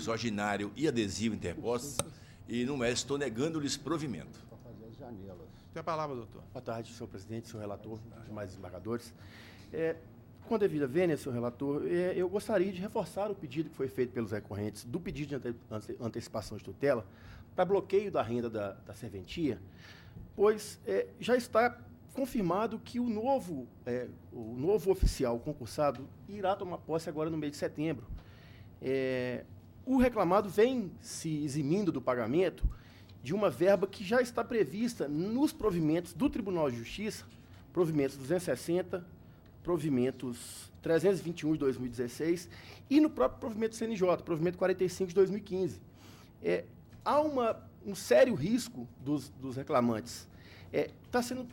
ordinário e adesivo interpostos e, no mérito, estou negando-lhes provimento. Tem a palavra, doutor. Boa tarde, senhor presidente, senhor relator, demais desembargadores. Com a devida vênia, senhor relator, eu gostaria de reforçar o pedido que foi feito pelos recorrentes do pedido de antecipação de tutela para bloqueio da renda da serventia, pois já está confirmado que o novo oficial concursado irá tomar posse agora no mês de setembro. O reclamado vem se eximindo do pagamento de uma verba que já está prevista nos provimentos do Tribunal de Justiça, provimentos 260, provimentos 321 de 2016 e no próprio provimento CNJ, provimento 45 de 2015. Há um sério risco dos reclamantes.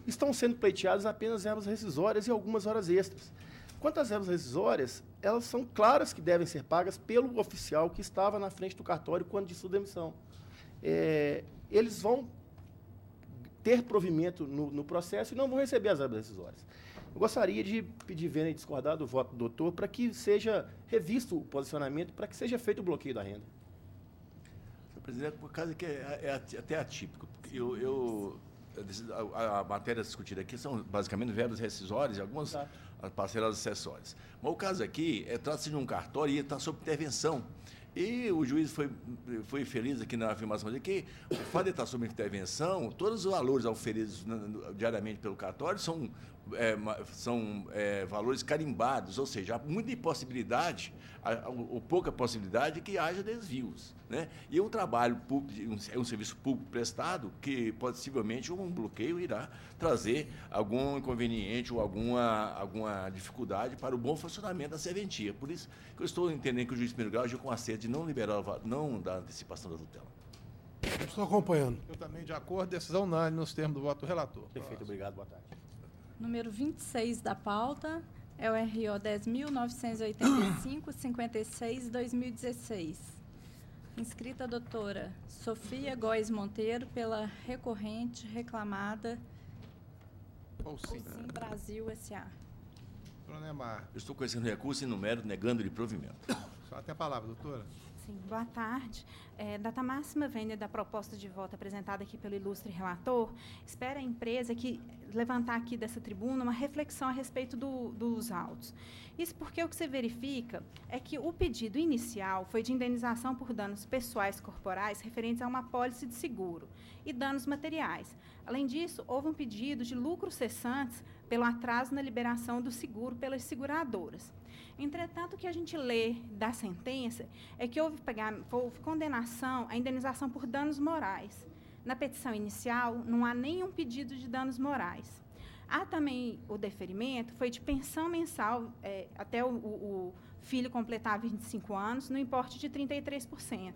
Estão sendo pleiteadas apenas verbas rescisórias e algumas horas extras. Quanto às verbas rescisórias, elas são claras que devem ser pagas pelo oficial que estava na frente do cartório quando de sua demissão. Eles vão ter provimento no processo e não vão receber as verbas rescisórias. Eu gostaria de pedir vênia e discordar do voto do doutor para que seja revisto o posicionamento, para que seja feito o bloqueio da renda. Senhor presidente, por causa que é até atípico. a matéria discutida aqui são basicamente verbas rescisórias e algumas parcelas acessórias. Mas o caso aqui trata-se de um cartório e está sob intervenção. E o juiz foi feliz aqui na afirmação de que, o fato de estar sob intervenção, todos os valores auferidos diariamente pelo cartório são valores carimbados, ou seja, há muita impossibilidade, ou pouca possibilidade que haja desvios. Né? E é um trabalho público, é um serviço público prestado que, possivelmente, um bloqueio irá trazer algum inconveniente ou alguma dificuldade para o bom funcionamento da serventia. Por isso que eu estou entendendo que o juiz de primeiro grau agiu com acerto de não dar antecipação da tutela. Estou acompanhando. Eu também de acordo, decisão unânime nos termos do voto do relator. Perfeito, obrigado, boa tarde. Número 26 da pauta é o RO 10.985, 56, 2016. Inscrita a doutora Sofia Góes Monteiro pela recorrente reclamada Holcim Brasil S.A. Doutora Neymar. Eu estou conhecendo recurso em numérico negando-lhe provimento. Só tem a palavra, doutora. Sim, boa tarde. Data máxima vênia da proposta de voto apresentada aqui pelo ilustre relator, espera a empresa que levantar aqui dessa tribuna uma reflexão a respeito dos autos. Isso porque o que se verifica é que o pedido inicial foi de indenização por danos pessoais corporais referentes a uma apólice de seguro e danos materiais. Além disso, houve um pedido de lucros cessantes pelo atraso na liberação do seguro pelas seguradoras. Entretanto, o que a gente lê da sentença é que houve condenação à indenização por danos morais. Na petição inicial, não há nenhum pedido de danos morais. Há também o deferimento, foi de pensão mensal até o filho completar 25 anos, no importe de 33%.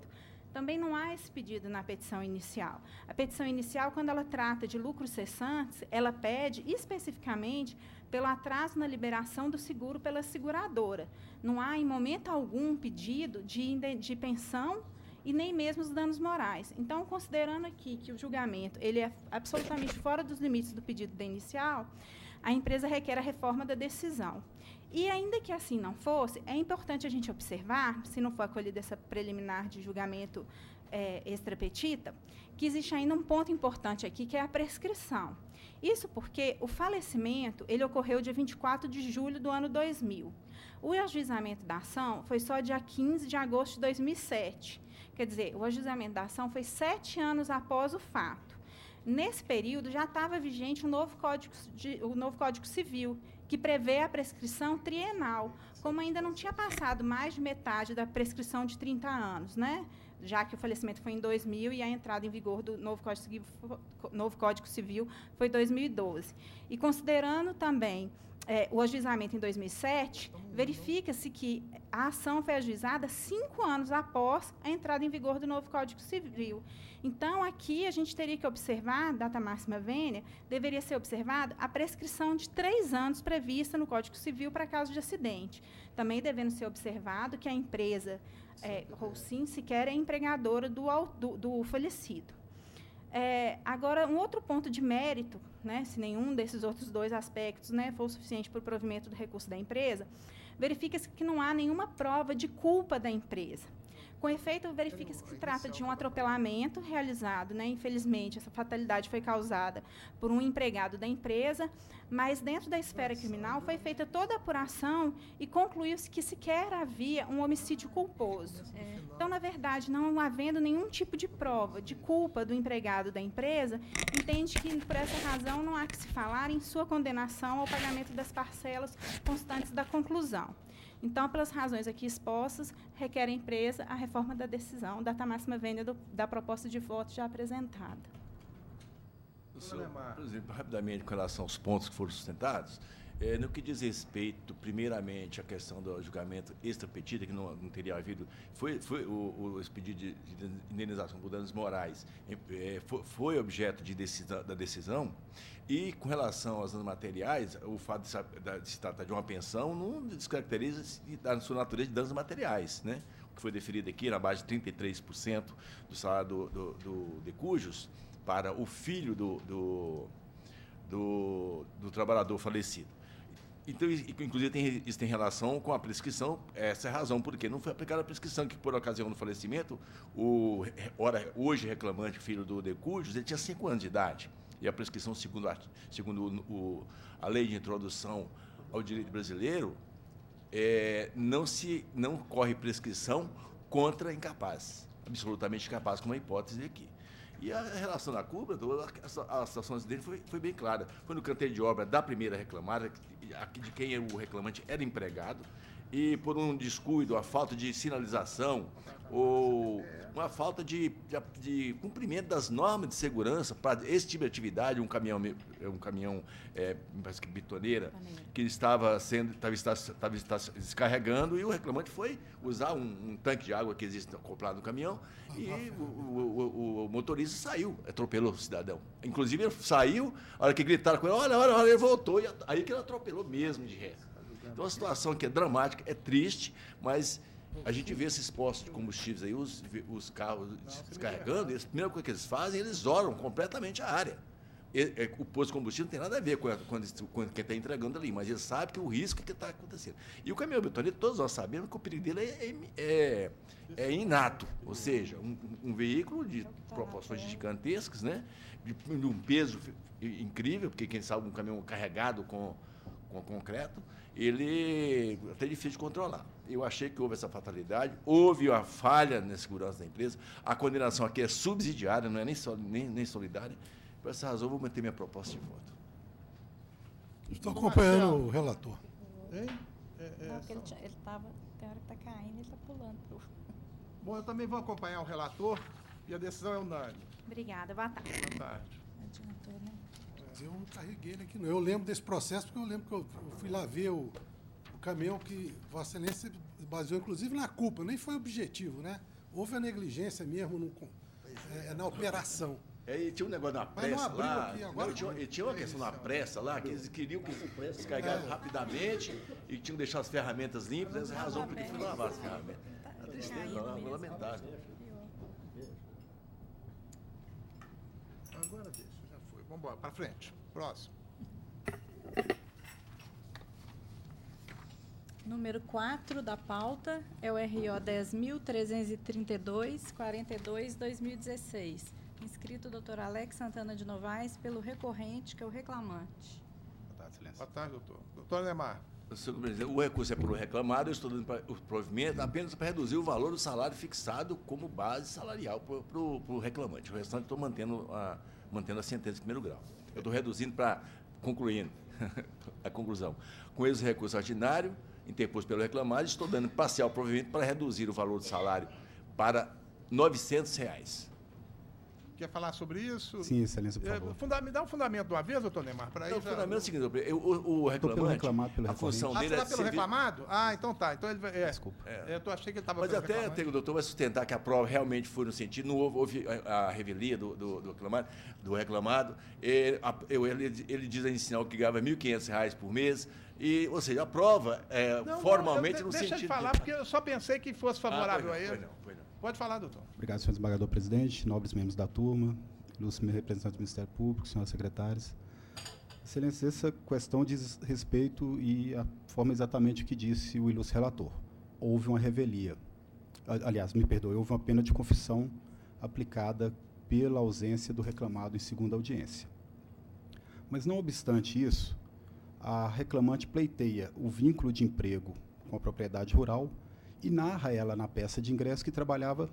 Também não há esse pedido na petição inicial. A petição inicial, quando ela trata de lucros cessantes, ela pede especificamente pelo atraso na liberação do seguro pela seguradora. Não há, em momento algum, pedido de pensão e nem mesmo os danos morais. Então, considerando aqui que o julgamento ele é absolutamente fora dos limites do pedido da inicial, a empresa requer a reforma da decisão. E, ainda que assim não fosse, é importante a gente observar, se não for acolhida essa preliminar de julgamento extra petita, que existe ainda um ponto importante aqui, que é a prescrição. Isso porque o falecimento ele ocorreu dia 24 de julho do ano 2000. O ajuizamento da ação foi só dia 15 de agosto de 2007. Quer dizer, o ajuizamento da ação foi 7 anos após o fato. Nesse período, já estava vigente o novo Código Civil, que prevê a prescrição trienal, como ainda não tinha passado mais de metade da prescrição de 30 anos, né? Já que o falecimento foi em 2000 e a entrada em vigor do novo Código Civil foi em 2012. E considerando também o ajuizamento em 2007, verifica-se que a ação foi ajuizada 5 anos após a entrada em vigor do novo Código Civil. Então, aqui a gente teria que observar, data máxima vênia, deveria ser observada a prescrição de 3 anos prevista no Código Civil para caso de acidente. Também devendo ser observado que a empresa Holcim sequer é empregadora do falecido. Agora, um outro ponto de mérito, né, se nenhum desses outros 2 aspectos, né, for o suficiente para o provimento do recurso da empresa, verifica-se que não há nenhuma prova de culpa da empresa. Com efeito, verifica-se que se trata de um atropelamento realizado, né? Infelizmente, essa fatalidade foi causada por um empregado da empresa, mas dentro da esfera criminal foi feita toda a apuração e concluiu-se que sequer havia um homicídio culposo. Então, na verdade, não havendo nenhum tipo de prova de culpa do empregado da empresa, entende que, por essa razão, não há que se falar em sua condenação ao pagamento das parcelas constantes da conclusão. Então, pelas razões aqui expostas, requer a empresa a reforma da decisão, data máxima vênia da proposta de voto já apresentada. Senhor, por exemplo, rapidamente, com relação aos pontos que foram sustentados, no que diz respeito, primeiramente, à questão do julgamento extra-petita, que não teria havido, esse pedido de indenização por danos morais foi objeto da decisão, e com relação aos danos materiais, o fato de se tratar de uma pensão não descaracteriza da sua natureza de danos materiais, né? O que foi deferido aqui na base de 33% do salário de cujos para o filho do trabalhador falecido. Então, inclusive, isso tem relação com a prescrição, essa é a razão, porque não foi aplicada a prescrição, que por ocasião do falecimento, hoje reclamante, filho do de cujos, ele tinha 5 anos de idade. E a prescrição, segundo a lei de introdução ao direito brasileiro, não corre prescrição contra incapaz, absolutamente incapaz, como a hipótese aqui. E a relação da culpa, a situação dele foi bem clara. Foi no canteiro de obra da primeira reclamada, de quem o reclamante era empregado, e por um descuido, a falta de sinalização ou uma falta de cumprimento das normas de segurança para esse tipo de atividade, um caminhão parece que bitoneira, que estava descarregando, e o reclamante foi usar um tanque de água que existe acoplado no caminhão, e o motorista saiu, atropelou o cidadão. Inclusive, ele saiu, a hora que gritaram com ele, olha, ele voltou, e aí que ele atropelou mesmo de ré. Então, a situação aqui é dramática, é triste, mas a gente vê esses postos de combustíveis aí, os carros descarregando, e a primeira coisa que eles fazem, eles oram completamente a área. O posto de combustível não tem nada a ver com quem está entregando ali, mas ele sabe que o risco que está acontecendo. E o caminhão betoneiro, todos nós sabemos que o perigo dele é inato, ou seja, um veículo de proporções gigantescas, né, de um peso incrível, porque quem sabe um caminhão carregado com concreto, ele é até difícil de controlar. Eu achei que houve essa fatalidade, houve uma falha na segurança da empresa, a condenação aqui é subsidiária, não é nem solidária. Por essa razão, vou manter minha proposta de voto. Estou acompanhando o relator. Não, porque ele estava, tem hora que está caindo, ele está pulando. Bom, eu também vou acompanhar o relator, e a decisão é unânime. Obrigada, boa tarde. Boa tarde. Adiantou, né? Mas eu não carreguei ele aqui, não. Eu lembro desse processo, porque eu lembro que eu fui lá ver o caminhão que Vossa Excelência baseou, inclusive, na culpa. Nem foi objetivo, né? Houve a negligência mesmo na operação. E tinha um negócio na pressa lá. Aqui, agora tinha uma questão na pressa lá, que eles queriam que descarregasse rapidamente e tinham que deixar as ferramentas limpas, essa é a razão porque fui lavar as ferramentas. A tristeza, lamentável. Agora deixa, já foi. Vamos embora, para frente. Próximo. Número 4 da pauta é o RO 10.332, 42/2016. Inscrito o doutor Alex Santana de Novaes, pelo recorrente, que é o reclamante. Boa tarde, Excelência. Boa tarde, doutor. Doutor Neymar. Senhor presidente, o recurso é pelo reclamado, eu estou dando o provimento apenas para reduzir o valor do salário fixado como base salarial para o reclamante. O restante estou mantendo a sentença de primeiro grau. Eu estou reduzindo para, concluindo a conclusão, com esse recurso ordinário, interposto pelo reclamado, estou dando parcial provimento para reduzir o valor do salário para R$ 900. Quer falar sobre isso? Sim, Excelência, por favor. Me dá um fundamento de uma vez, doutor Neymar? O fundamento é o seguinte, o reclamante, a função dele é pelo reclamado? Ah, então tá. Então ele desculpa. Eu achei que ele estava Mas até o doutor vai sustentar que a prova realmente foi no sentido, não houve a revelia do reclamado. Ele diz aí em sinal que ganhava R$ 1.500 por mês. Ou seja, a prova formalmente no sentido... Deixa eu falar, porque eu só pensei que fosse favorável a ele. Foi não. Pode falar, doutor. Obrigado, senhor desembargador presidente, nobres membros da turma, ilustres representantes do Ministério Público, senhoras secretárias. Excelência, essa questão diz respeito e a forma exatamente que disse o ilustre relator. Houve uma revelia. Aliás, me perdoe, houve uma pena de confissão aplicada pela ausência do reclamado em segunda audiência. Mas, não obstante isso, a reclamante pleiteia o vínculo de emprego com a propriedade rural e narra ela na peça de ingresso que trabalhava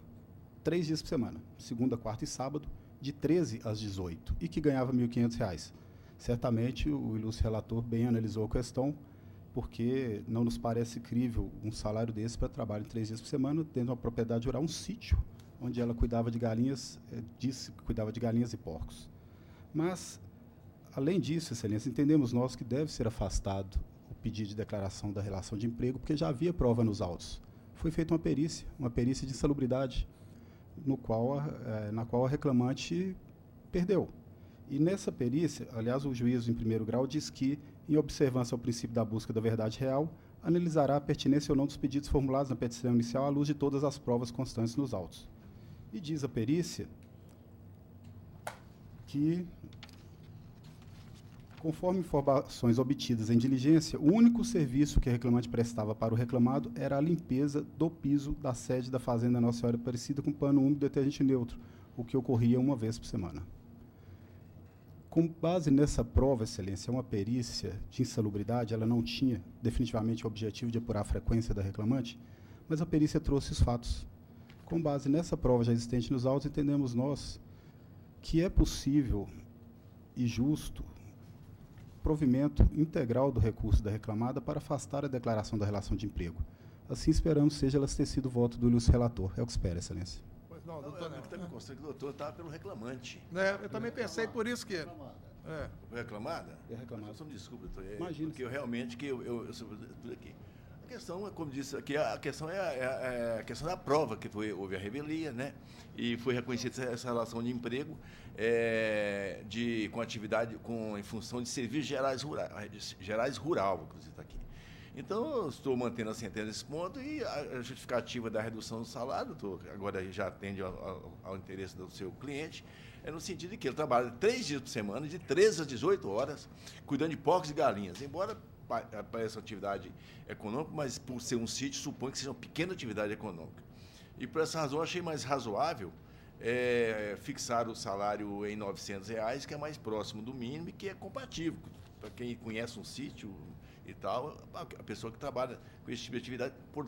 3 dias por semana, segunda, quarta e sábado, de 13 às 18, e que ganhava R$ 1.500. Certamente, o ilustre relator bem analisou a questão, porque não nos parece crível um salário desse para trabalho 3 dias por semana, tendo uma propriedade rural, um sítio, onde ela cuidava de galinhas, disse que cuidava de galinhas e porcos. Mas, além disso, Excelência, entendemos nós que deve ser afastado o pedido de declaração da relação de emprego, porque já havia prova nos autos. Foi feita uma perícia de insalubridade, na qual a reclamante perdeu. E nessa perícia, aliás, o juízo em primeiro grau diz que, em observância ao princípio da busca da verdade real, analisará a pertinência ou não dos pedidos formulados na petição inicial à luz de todas as provas constantes nos autos. E diz a perícia que, conforme informações obtidas em diligência, o único serviço que a reclamante prestava para o reclamado era a limpeza do piso da sede da Fazenda Nossa Senhora Aparecida com pano úmido e detergente neutro, o que ocorria uma vez por semana. Com base nessa prova, Excelência, uma perícia de insalubridade, ela não tinha definitivamente o objetivo de apurar a frequência da reclamante, mas a perícia trouxe os fatos. Com base nessa prova já existente nos autos, entendemos nós que é possível e justo provimento integral do recurso da reclamada para afastar a declaração da relação de emprego. Assim, esperamos seja ela ter sido o voto do ilustre relator. É o que espera, Excelência. Pois não, doutor. Eu também considero que o doutor estava pelo reclamante. Eu também pensei por isso que... Reclamada? É reclamada. Só me desculpa, doutor. Imagina. Porque eu realmente, eu sou tudo aqui. A questão, como disse aqui, a questão é a questão da prova, que houve a revelia, né? E foi reconhecida essa relação de emprego com atividade, em função de serviços gerais rural, inclusive está aqui. Então, eu estou mantendo a sentença nesse ponto e a justificativa da redução do salário, agora já atende ao interesse do seu cliente, é no sentido de que ele trabalha 3 dias por semana, de 13 às 18 horas, cuidando de porcos e galinhas. Embora pareça uma atividade econômica, mas por ser um sítio, supõe que seja uma pequena atividade econômica. E por essa razão, eu achei mais razoável fixar o salário em R$ 900, que é mais próximo do mínimo e que é compatível. Para quem conhece um sítio e tal, a pessoa que trabalha com esse tipo de atividade por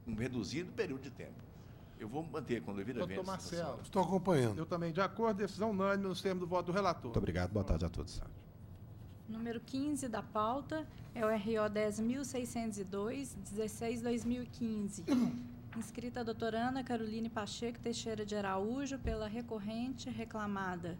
um reduzido período de tempo. Eu vou manter com devida Doutor Marcelo. Estou acompanhando. Eu também, de acordo, decisão unânime nos termos do voto do relator. Muito obrigado, boa tarde a todos. Número 15 da pauta é o RO 10.602, 16/2015. Inscrita a doutora Ana Caroline Pacheco Teixeira de Araújo, pela recorrente reclamada.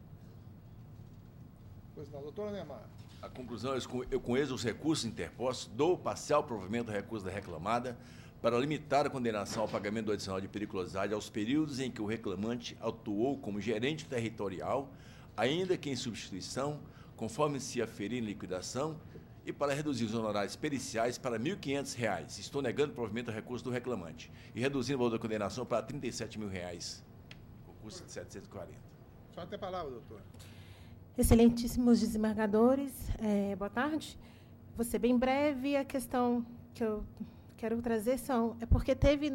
Pois não, doutora Neymar. A conclusão, eu conheço os recursos interpostos, dou parcial provimento do recurso da reclamada para limitar a condenação ao pagamento do adicional de periculosidade aos períodos em que o reclamante atuou como gerente territorial, ainda que em substituição, conforme se aferir em liquidação, e para reduzir os honorários periciais para R$ 1.500. Estou negando o provimento do recurso do reclamante e reduzindo o valor da condenação para R$ 37.000, concurso de 740. Só tem palavra, doutor. Excelentíssimos desembargadores, boa tarde. Vou ser bem breve. A questão que eu quero trazer é porque teve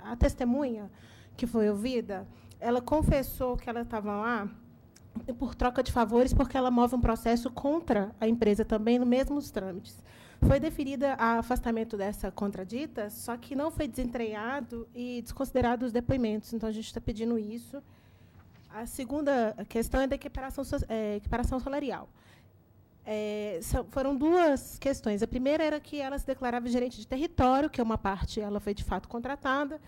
a testemunha que foi ouvida, ela confessou que ela estava lá por troca de favores, porque ela move um processo contra a empresa também, no mesmos trâmites. Foi deferida a afastamento dessa contradita, só que não foi desentranhado e desconsiderado os depoimentos. Então, a gente está pedindo isso. A segunda questão é da equiparação salarial. Foram duas questões. A primeira era que ela se declarava gerente de território, que é uma parte, ela foi, de fato, contratada,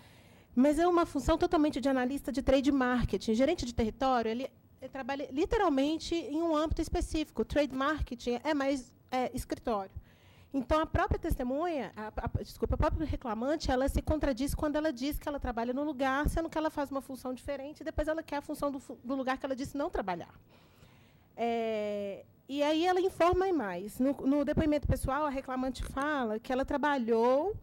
mas é uma função totalmente de analista de trade marketing. Gerente de território, ele trabalha literalmente em um âmbito específico. Trade marketing é mais escritório. Então, a própria testemunha, a própria reclamante, ela se contradiz quando ela diz que ela trabalha no lugar, sendo que ela faz uma função diferente, e depois ela quer a função do lugar que ela disse não trabalhar. E aí ela informa mais. No depoimento pessoal, a reclamante fala que ela trabalhou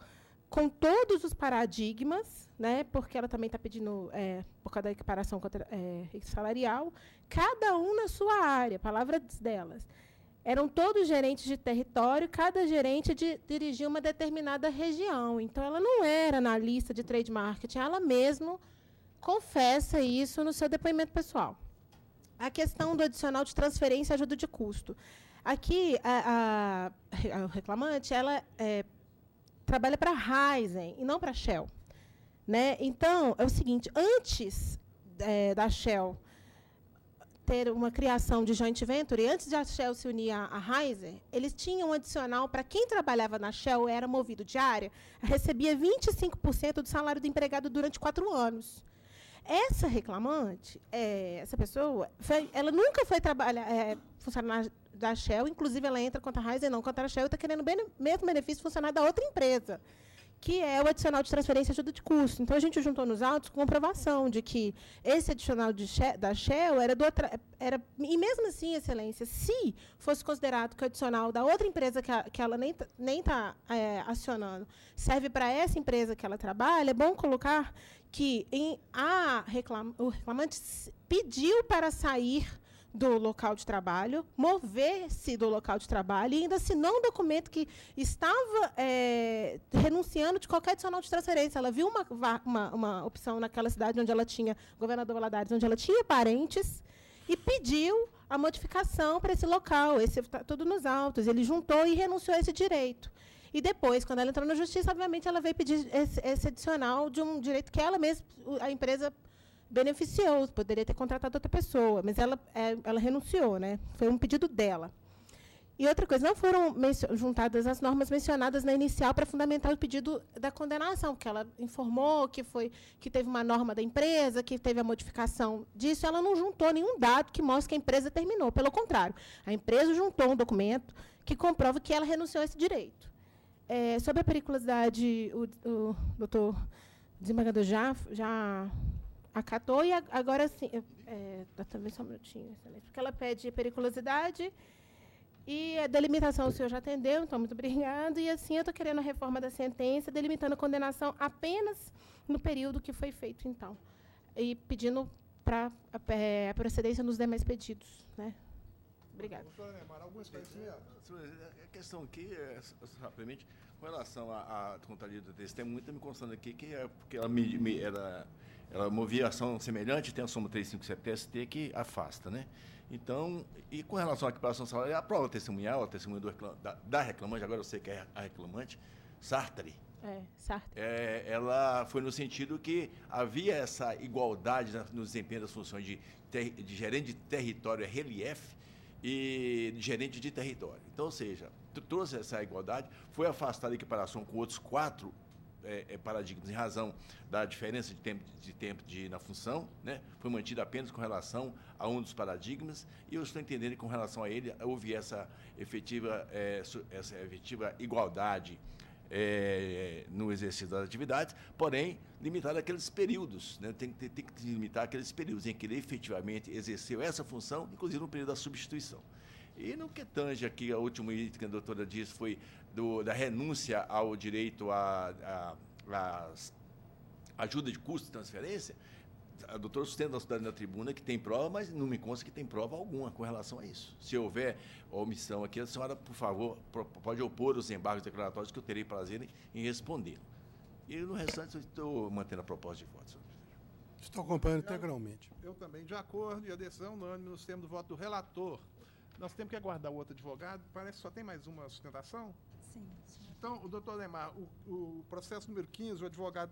com todos os paradigmas, né, porque ela também está pedindo, por causa da equiparação salarial, cada um na sua área, palavras delas. Eram todos gerentes de território, cada gerente dirigia uma determinada região. Então, ela não era analista de trade marketing, ela mesma confessa isso no seu depoimento pessoal. A questão do adicional de transferência e ajuda de custo. Aqui, a reclamante, ela trabalha para a Raizen e não para a Shell. Né? Então, é o seguinte, antes da Shell ter uma criação de joint venture, antes de a Shell se unir à Raizen, eles tinham um adicional para quem trabalhava na Shell, era movido diária, recebia 25% do salário do empregado durante 4 anos. Essa reclamante, essa pessoa, ela nunca foi trabalhar, funcionária da Shell, inclusive ela entra contra a Raizen, não contra a Shell, e está querendo o mesmo benefício funcionar da outra empresa, que é o adicional de transferência e ajuda de custo. Então, a gente juntou nos autos com comprovação de que esse adicional da Shell era e mesmo assim, Excelência, se fosse considerado que o adicional da outra empresa que ela nem está acionando serve para essa empresa que ela trabalha, é bom colocar que o reclamante pediu para sair do local de trabalho, mover-se do local de trabalho e ainda assinou um documento que estava renunciando de qualquer adicional de transferência. Ela viu uma opção naquela cidade onde ela tinha, Governador Valadares, onde ela tinha parentes, e pediu a modificação para esse local, esse está tudo nos autos. Ele juntou e renunciou a esse direito. E depois, quando ela entrou na justiça, obviamente, ela veio pedir esse adicional de um direito que ela mesma, a empresa, beneficiou, poderia ter contratado outra pessoa, mas ela renunciou, né? Foi um pedido dela. E outra coisa, não foram juntadas as normas mencionadas na inicial para fundamentar o pedido da condenação, porque ela informou que teve uma norma da empresa, que teve a modificação disso, ela não juntou nenhum dado que mostre que a empresa terminou. Pelo contrário, a empresa juntou um documento que comprova que ela renunciou a esse direito. Sobre a periculosidade, o doutor desembargador já acatou, e agora sim, também só um minutinho, excelente, porque ela pede periculosidade. E a delimitação o senhor já atendeu, então, muito obrigado. E, assim, eu estou querendo a reforma da sentença, delimitando a condenação apenas no período que foi feito, então. E pedindo para a procedência nos demais pedidos. Né? Obrigada. Doutora Neymar, algum esclarecimento? A questão aqui é, rapidamente, com relação à contraria do testemunho, está me constando aqui que porque ela movia ação semelhante, tem a soma 357 TST que afasta, né? Então, e com relação à equiparação salarial, a prova testemunhal, a testemunha da reclamante, agora eu sei que é a reclamante, Sartre. Sartre. Ela foi no sentido que havia essa igualdade no desempenho das funções de gerente de território, RLF, e de gerente de território. Então, ou seja, trouxe essa igualdade, foi afastada a equiparação com outros 4 paradigmas em razão da diferença de tempo na função, né? Foi mantida apenas com relação a um dos paradigmas, e eu estou entendendo que com relação a ele houve essa efetiva igualdade no exercício das atividades, porém limitada àqueles períodos, né? Tem que limitar aqueles períodos em que ele efetivamente exerceu essa função, inclusive no período da substituição. E no que tange aqui, o último item que a doutora disse foi da renúncia ao direito à ajuda de custo de transferência. A doutora sustenta na tribuna que tem prova, mas não me consta que tem prova alguma com relação a isso. Se houver omissão aqui, a senhora, por favor, pode opor os embargos declaratórios que eu terei prazer em responder. E no restante, eu estou mantendo a proposta de voto, senhor presidente. Estou acompanhando integralmente. Eu também, de acordo, e a decisão unânime nos termos do voto do relator. Nós temos que aguardar o outro advogado. Parece que só tem mais uma sustentação? Sim. Então, o doutor Neymar, o processo número 15, o advogado...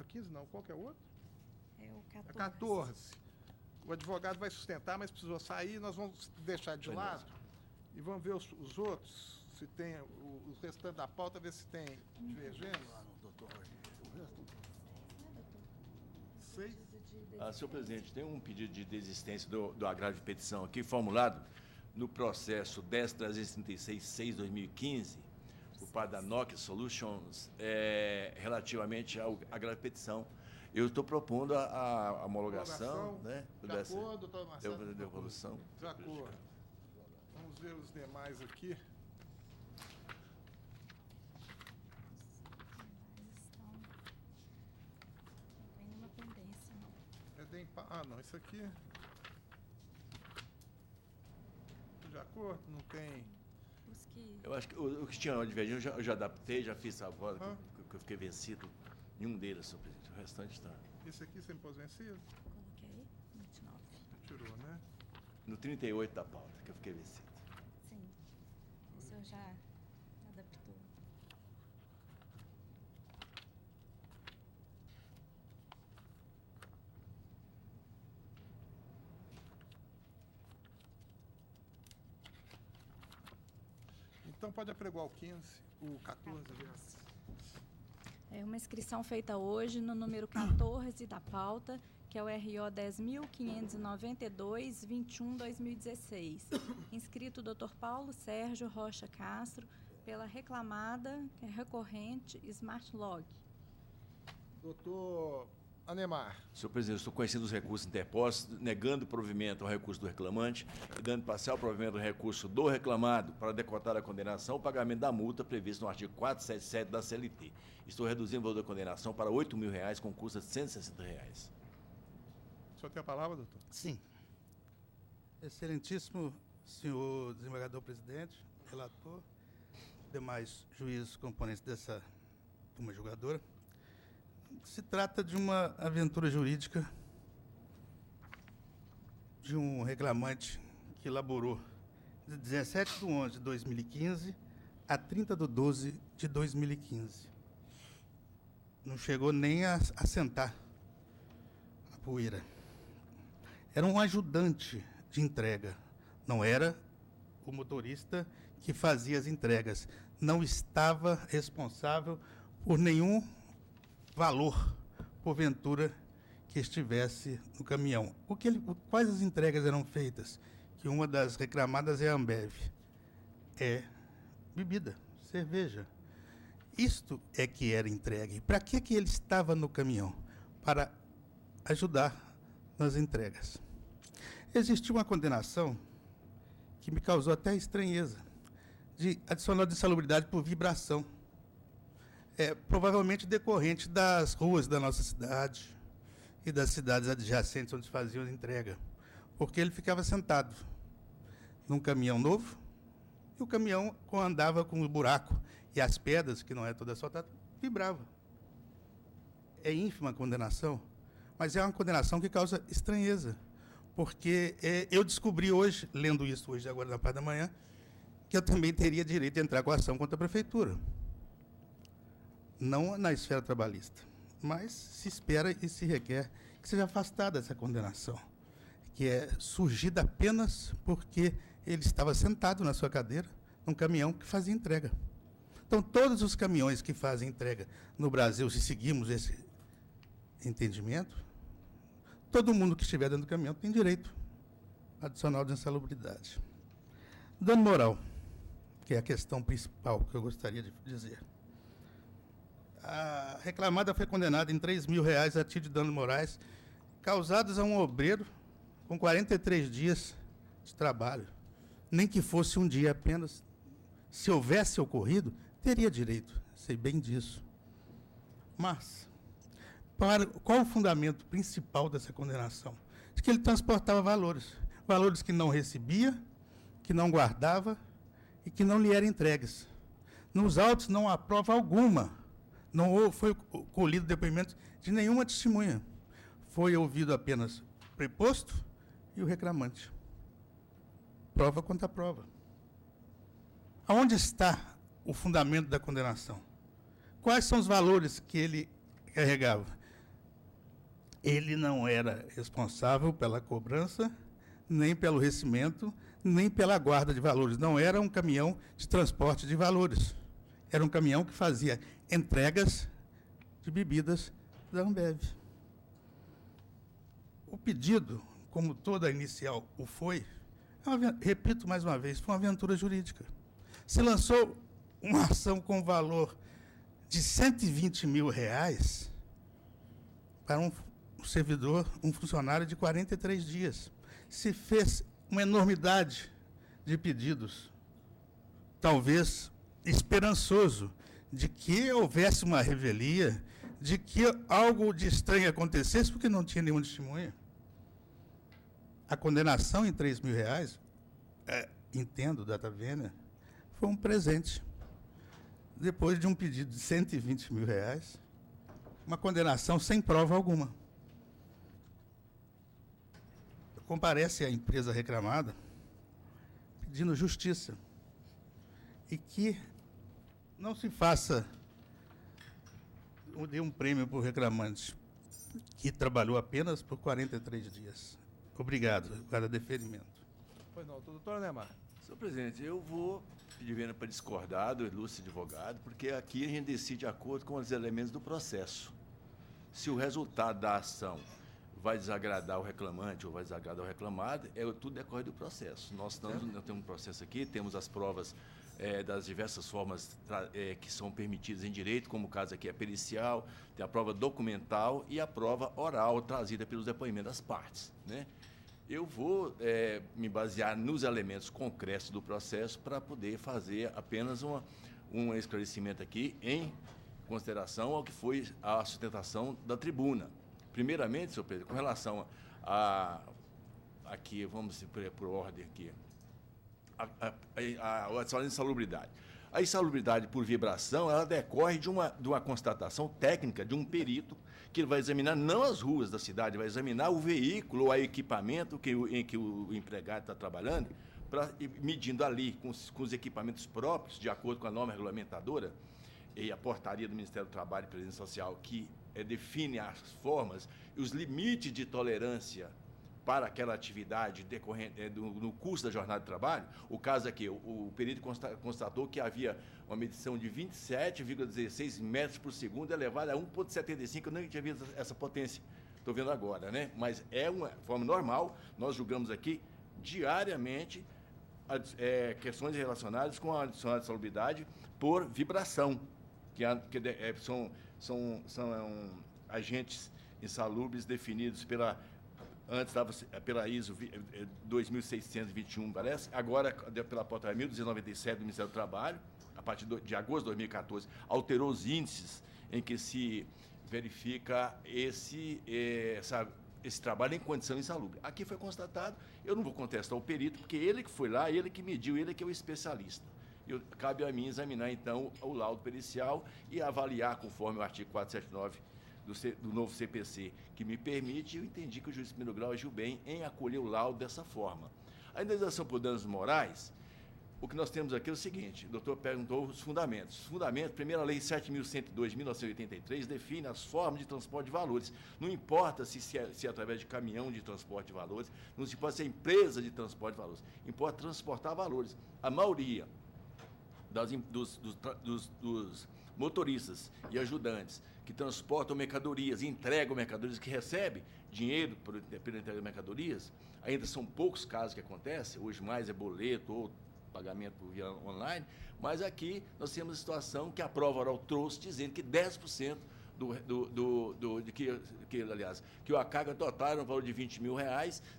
15 não, qual que é o outro? É o 14. É 14. O advogado vai sustentar, mas precisou sair, nós vamos deixar de lado e vamos ver os outros, se tem o restante da pauta, ver se tem divergência. Senhor presidente, tem um pedido de desistência do agravo de petição aqui, formulado no processo 10.336/2015, por parte da Nokia Solutions, relativamente ao agravo de petição. Eu estou propondo a homologação, né? De acordo, doutor Marcelo? Devolução. De acordo. Vamos ver os demais aqui. Não, isso aqui. De acordo, não tem. Eu acho que o que tinha divergência eu já adaptei, já fiz a voz, que eu fiquei vencido. Nenhum deles, senhor presidente. O restante está. Esse aqui você me pôs vencido? Coloquei 29. Tirou, né? No 38 da pauta, que eu fiquei vencido. Sim. O senhor já adaptou. Então pode apregoar o 15, o 14, aliás. É uma inscrição feita hoje no número 14 da pauta, que é o RO 10.592-21/2016. Inscrito o Dr. Paulo Sérgio Rocha Castro, pela reclamada, que é recorrente, Smart Log. Doutor Anemar. Senhor presidente, estou conhecendo os recursos interpostos, negando o provimento ao recurso do reclamante e dando parcial provimento ao recurso do reclamado para decotar a condenação, o pagamento da multa prevista no artigo 477 da CLT. Estou reduzindo o valor da condenação para R$ 8.000, com custo de R$ 160. O senhor tem a palavra, doutor? Sim. Excelentíssimo senhor desembargador presidente, relator, demais juízes componentes dessa turma julgadora. Se trata de uma aventura jurídica de um reclamante que elaborou de 17/11/2015 a 30/12/2015. Não chegou nem a sentar a poeira. Era um ajudante de entrega, não era o motorista que fazia as entregas. Não estava responsável por nenhum valor, porventura, que estivesse no caminhão. Quais as entregas eram feitas? Que uma das reclamadas é a Ambev. É bebida, cerveja. Isto é que era entregue. Para que ele estava no caminhão? Para ajudar nas entregas. Existiu uma condenação que me causou até estranheza, de adicional de insalubridade por vibração. Provavelmente decorrente das ruas da nossa cidade e das cidades adjacentes onde se faziam a entrega, porque ele ficava sentado num caminhão novo e o caminhão, quando andava com o buraco e as pedras, que não é toda asfaltada, vibrava. É ínfima a condenação, mas é uma condenação que causa estranheza, porque eu descobri hoje, lendo isso hoje, agora na parte da manhã, que eu também teria direito de entrar com ação contra a prefeitura. Não na esfera trabalhista, mas se espera e se requer que seja afastada essa condenação, que é surgida apenas porque ele estava sentado na sua cadeira num caminhão que fazia entrega. Então, todos os caminhões que fazem entrega no Brasil, se seguirmos esse entendimento, todo mundo que estiver dentro do caminhão tem direito adicional de insalubridade. Dano moral, que é a questão principal que eu gostaria de dizer. A reclamada foi condenada em R$ 3.000 a título de danos morais causados a um obreiro com 43 dias de trabalho. Nem que fosse um dia apenas. Se houvesse ocorrido, teria direito, sei bem disso. Mas, qual o fundamento principal dessa condenação? De que ele transportava valores. Valores que não recebia, que não guardava e que não lhe eram entregues. Nos autos não há prova alguma, não foi colhido depoimento de nenhuma testemunha. Foi ouvido apenas o preposto e o reclamante. Prova contra prova. Aonde está o fundamento da condenação? Quais são os valores que ele carregava? Ele não era responsável pela cobrança, nem pelo recebimento, nem pela guarda de valores. Não era um caminhão de transporte de valores. Era um caminhão que fazia entregas de bebidas da Ambev. O pedido, como toda a inicial o foi, repito mais uma vez, foi uma aventura jurídica. Se lançou uma ação com valor de R$ 120 mil para um servidor, um funcionário de 43 dias. Se fez uma enormidade de pedidos, talvez esperançoso de que houvesse uma revelia, de que algo de estranho acontecesse, porque não tinha nenhuma testemunha. A condenação em R$ 3.000, entendo, data vênia, foi um presente. Depois de um pedido de R$ 120 mil, uma condenação sem prova alguma. Comparece a empresa reclamada pedindo justiça e que não se faça dê um prêmio para o reclamante que trabalhou apenas por 43 dias. Obrigado, cada deferimento. Pois não, doutor Neymar. Senhor presidente, eu vou pedir vênia para discordar do ilustre advogado, porque aqui a gente decide de acordo com os elementos do processo. Se o resultado da ação vai desagradar o reclamante ou vai desagradar o reclamado, tudo decorre do processo. Nós temos um processo aqui, temos as provas das diversas formas que são permitidas em direito, como o caso aqui é pericial, tem a prova documental e a prova oral trazida pelos depoimentos das partes, né? Eu vou me basear nos elementos concretos do processo para poder fazer apenas um esclarecimento aqui em consideração ao que foi a sustentação da tribuna. Primeiramente, senhor presidente, com relação aqui, vamos por ordem aqui, a adicional de insalubridade. A insalubridade por vibração, ela decorre de uma constatação técnica de um perito que ele vai examinar não as ruas da cidade, vai examinar o veículo ou o equipamento em que o empregado está trabalhando, medindo ali com os equipamentos próprios, de acordo com a norma regulamentadora e a portaria do Ministério do Trabalho e Previdência Social, que define as formas e os limites de tolerância para aquela atividade decorrente no curso da jornada de trabalho. O caso aqui, o perito constatou que havia uma medição de 27,16 metros por segundo elevada a 1,75. Eu nem tinha visto essa potência, estou vendo agora, né? Mas é uma forma normal. Nós julgamos aqui diariamente questões relacionadas com a adicional de salubridade por vibração, que são agentes insalubres definidos antes pela ISO 2621, parece, agora pela portaria 1297 do Ministério do Trabalho, a partir de agosto de 2014, alterou os índices em que se verifica esse trabalho em condição insalubre. Aqui foi constatado, eu não vou contestar o perito, porque ele que foi lá, ele que mediu, ele que é o especialista. Cabe a mim examinar, então, o laudo pericial e avaliar, conforme o artigo 479 do novo CPC, que me permite, eu entendi que o juiz de primeiro grau agiu bem em acolher o laudo dessa forma. A indenização por danos morais, o que nós temos aqui é o seguinte: o doutor perguntou os fundamentos. Os fundamentos, primeira lei 7.102 de 1983, define as formas de transporte de valores. Não importa se é através de caminhão de transporte de valores, não se pode ser empresa de transporte de valores, importa transportar valores. A maioria dos motoristas e ajudantes que transportam mercadorias, entregam mercadorias, que recebem dinheiro pela entrega de mercadorias, ainda são poucos casos que acontecem, hoje mais é boleto ou pagamento via online, mas aqui nós temos a situação que a prova oral trouxe, dizendo que 10% que a carga total era um valor de R$20 mil,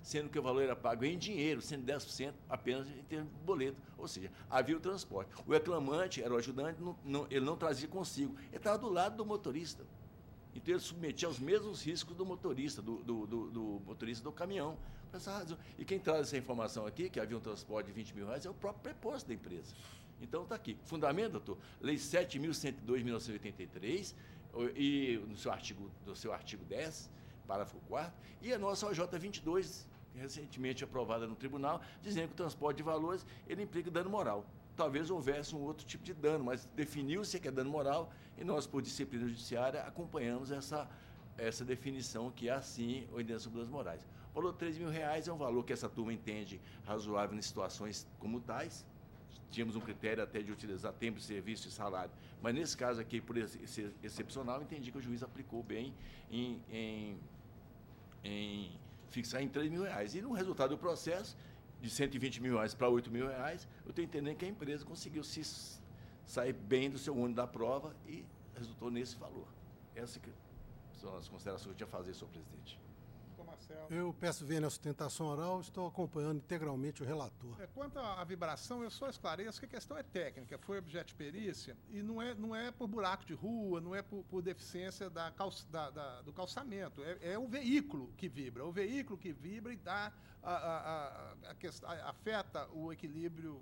sendo que o valor era pago em dinheiro, sendo 10% apenas em termos de boleto, ou seja, havia o transporte. O reclamante, era o ajudante, ele não trazia consigo, ele estava do lado do motorista, então ele submetia aos mesmos riscos do motorista, do motorista do caminhão, por essa razão. E quem traz essa informação aqui, que havia um transporte de R$20 mil, é o próprio preposto da empresa. Então está aqui. Fundamento, doutor, Lei 7.102 de 1983, e no seu artigo 10, parágrafo 4º, e a nossa OJ 22, recentemente aprovada no tribunal, dizendo que o transporte de valores ele implica dano moral. Talvez houvesse um outro tipo de dano, mas definiu-se que é dano moral, e nós, por disciplina judiciária, acompanhamos essa definição, que é assim a indenização por danos morais. O valor de R$3 mil é um valor que essa turma entende razoável em situações como tais. Tínhamos um critério até de utilizar tempo de serviço e salário, mas nesse caso aqui, por ser excepcional, entendi que o juiz aplicou bem em fixar em R$3 mil. E no resultado do processo, de R$120 mil para R$8 mil, eu estou entendendo que a empresa conseguiu sair bem do seu ônibus da prova e resultou nesse valor. Essas são as considerações que eu tinha a fazer, senhor presidente. Eu peço vênia à sustentação oral, estou acompanhando integralmente o relator. Quanto à vibração, eu só esclareço que a questão é técnica, foi objeto de perícia, e não é por buraco de rua, não é por deficiência do calçamento, é o veículo que vibra. O veículo que vibra e dá afeta o equilíbrio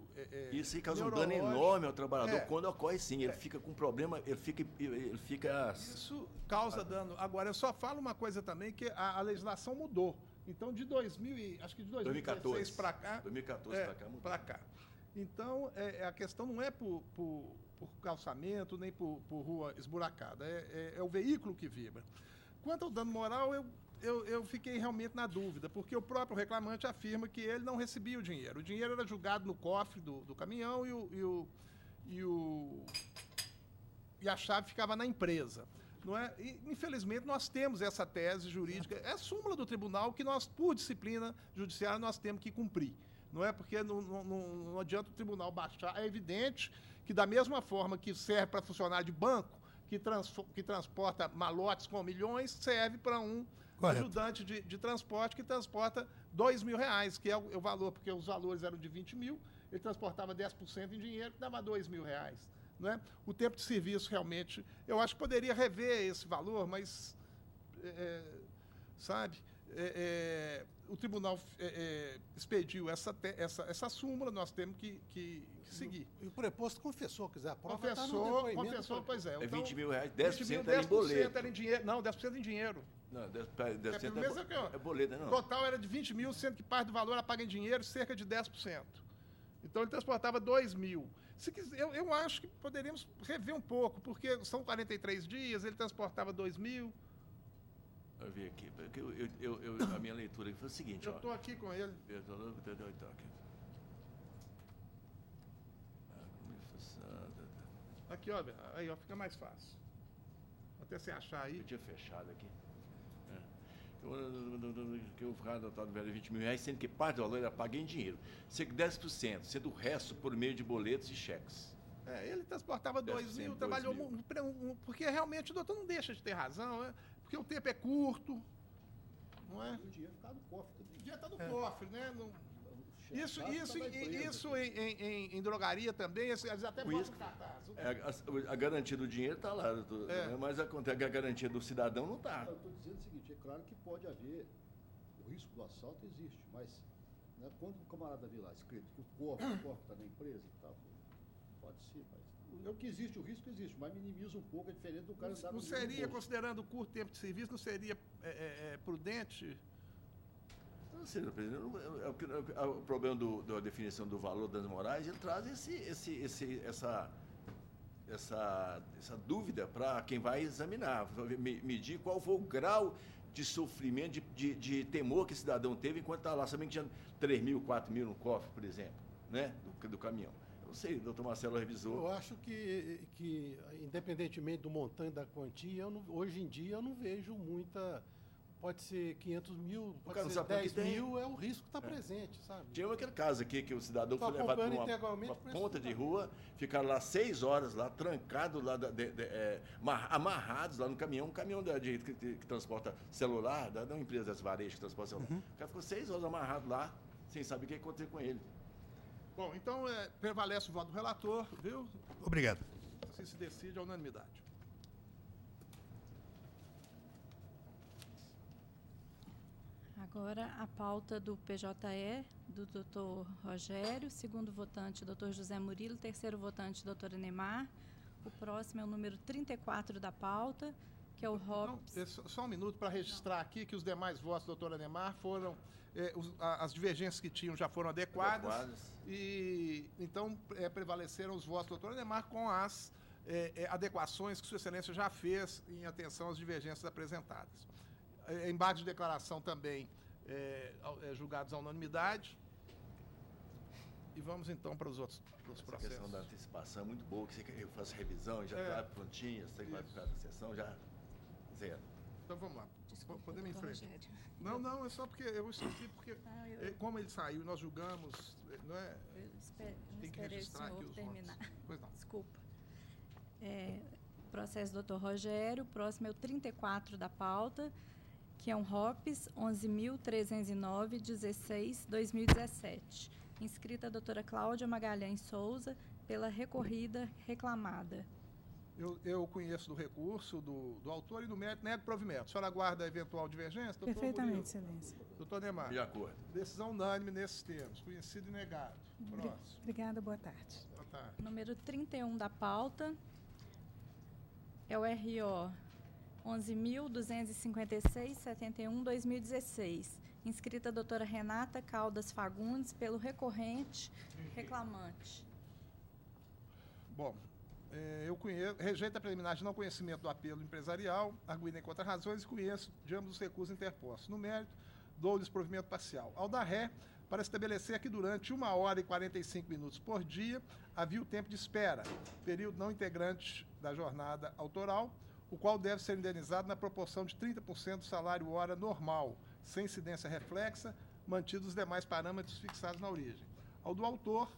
Isso aí causa um dano enorme ao trabalhador quando ocorre, sim. Ele fica com problema, ele fica... Isso causa dano. Agora, eu só falo uma coisa também, que a legislação mudou. Então, de 2016 para cá... 2014 para cá mudou. Para cá. Então, a questão não é por calçamento, nem por rua esburacada. É o veículo que vibra. Quanto ao dano moral, eu fiquei realmente na dúvida, porque o próprio reclamante afirma que ele não recebia o dinheiro. O dinheiro era julgado no cofre do caminhão e a chave ficava na empresa. Não é? E, infelizmente, nós temos essa tese jurídica, é a súmula do tribunal que nós, por disciplina judiciária, nós temos que cumprir. Não é? Porque não adianta o tribunal baixar. É evidente que, da mesma forma que serve para funcionário de banco, que transporta malotes com milhões, serve para um ajudante de transporte que transporta R$2 mil, que é o valor, porque os valores eram de 20 mil, ele transportava 10% em dinheiro, que dava R$2 mil. Não é? O tempo de serviço, realmente, eu acho que poderia rever esse valor, mas, sabe, o tribunal expediu essa súmula, nós temos que seguir. E o preposto confessou, quer dizer, a prova está no Confessou, depoimento. pois é. É Então, 20 mil reais, 10% 10% era em boleto. era em dinheiro. Não, 10% em dinheiro. Não, 10% mesmo aqui, ó. é boleto, não. O total era de 20 mil, sendo que parte do valor era paga em dinheiro, cerca de 10%. Então ele transportava 2 mil. Se quiser, eu acho que poderíamos rever um pouco, porque são 43 dias, ele transportava 2 mil. Eu vi aqui, porque a minha leitura aqui foi o seguinte, Eu estou aqui com ele. Aqui, ó, aí, ó, fica mais fácil. Até você achar aí. Eu tinha fechado aqui. Que o carro adotado valeu 20 mil reais, sendo que parte do valor era paga em dinheiro. Sendo que 10%, sendo o resto por meio de boletos e cheques. Ele transportava 2 mil, trabalhou porque realmente o doutor não deixa de ter razão, né? Porque o tempo é curto, não é? O dinheiro fica no cofre também. O dinheiro está no cofre, né? Isso em drogaria também, eles até botam no cartaz. A garantia do dinheiro está lá, mas acontece que a garantia do cidadão não está. Eu estou dizendo o seguinte, é claro que pode haver, o risco do assalto existe, mas né, quando o camarada vê lá escrito que o cofre está na empresa e tal, pode ser, mas o que existe, o risco existe, mas minimiza um pouco, é diferente do cara... Não seria, considerando o curto tempo de serviço, não seria prudente... Não sei, presidente, o problema da definição do valor das morais, ele traz essa dúvida para quem vai examinar, medir qual foi o grau de sofrimento, de temor que o cidadão teve enquanto está lá, sabendo que tinha 3 mil, 4 mil no cofre, por exemplo, né, do caminhão. Eu não sei, doutor Marcelo revisou. Eu acho que independentemente do montante da quantia, hoje em dia eu não vejo muita... Pode ser 500 mil, pode ser 10 mil, é o risco que está presente, sabe? Tinha aquele caso aqui que o cidadão foi levado para uma ponta de rua, ficaram lá 6 horas, lá trancados, lá, amarrados lá no caminhão, um caminhão que transporta celular, da uma empresa das varejas que transporta celular. O cara ficou 6 horas amarrado lá, sem saber o que ia acontecer com ele. Bom, então prevalece o voto do relator, viu? Obrigado. Assim se decide a unanimidade. Agora, a pauta do PJE, do doutor Rogério, segundo votante, doutor José Murilo, terceiro votante, doutora Neymar. O próximo é o número 34 da pauta, que é o ROPS. Só um minuto para registrar aqui que os demais votos da doutora Neymar foram... as divergências que tinham já foram adequadas. E, então, prevaleceram os votos da doutora Neymar com as adequações que Sua Excelência já fez em atenção às divergências apresentadas. Embargos de declaração também julgados à unanimidade. E vamos então para os outros processos. A questão da antecipação é muito boa, que eu faço revisão, já está prontinha, você vai ficar na sessão, já zero. Então vamos lá. Desculpa, podemos ir em frente. Rogério. Não, é só porque eu esqueci, porque como ele saiu, nós julgamos, não é? Tem que registrar aqui os terminar. Votos. Pois não. Desculpa. Processo do doutor Rogério, o próximo é o 34 da pauta, que é um ROPS 11.309-16-2017. Inscrita a doutora Cláudia Magalhães Souza, pela recorrida reclamada. Eu conheço do recurso do autor e do mérito, nego provimento. A senhora aguarda a eventual divergência? Doutor Perfeitamente, Murilo. excelência. Doutor Neymar. De acordo. Decisão unânime nesses termos. Conhecido e negado. Próximo. Obrigada, boa tarde. Boa tarde. Número 31 da pauta é o RO 11.256-71-2016. Inscrita a doutora Renata Caldas Fagundes, pelo recorrente reclamante. Bom, eu rejeito a preliminar de não conhecimento do apelo empresarial, arguindo em contra razões e conheço de ambos os recursos interpostos. No mérito, dou-lhes provimento parcial. Ao dar ré, para estabelecer que durante 1 hora e 45 minutos por dia havia o tempo de espera, período não integrante da jornada autoral, o qual deve ser indenizado na proporção de 30% do salário hora normal, sem incidência reflexa, mantidos os demais parâmetros fixados na origem. Ao do autor,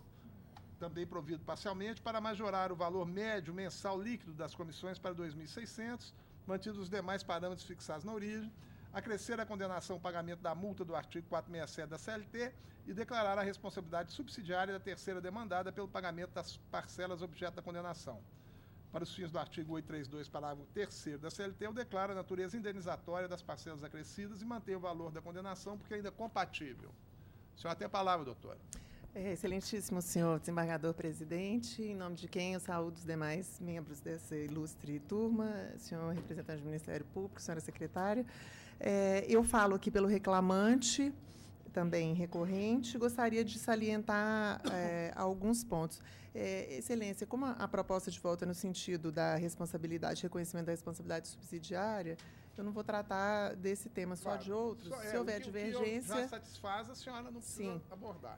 também provido parcialmente, para majorar o valor médio mensal líquido das comissões para 2.600, mantidos os demais parâmetros fixados na origem, acrescer a condenação ao pagamento da multa do artigo 467 da CLT e declarar a responsabilidade subsidiária da terceira demandada pelo pagamento das parcelas objeto da condenação. para os fins do artigo 832, parágrafo 3º da CLT, eu declaro a natureza indenizatória das parcelas acrescidas e mantenho o valor da condenação, porque ainda é compatível. A senhora tem a palavra, doutora. Excelentíssimo senhor desembargador presidente, em nome de quem eu saúdo os demais membros dessa ilustre turma, senhor representante do Ministério Público, senhora secretária. Eu falo aqui pelo reclamante, também recorrente, gostaria de salientar alguns pontos. Excelência, como a proposta de volta no sentido da responsabilidade, reconhecimento da responsabilidade subsidiária, eu não vou tratar desse tema só de outros. Se houver divergência... O que já satisfaz, a senhora não precisa abordar.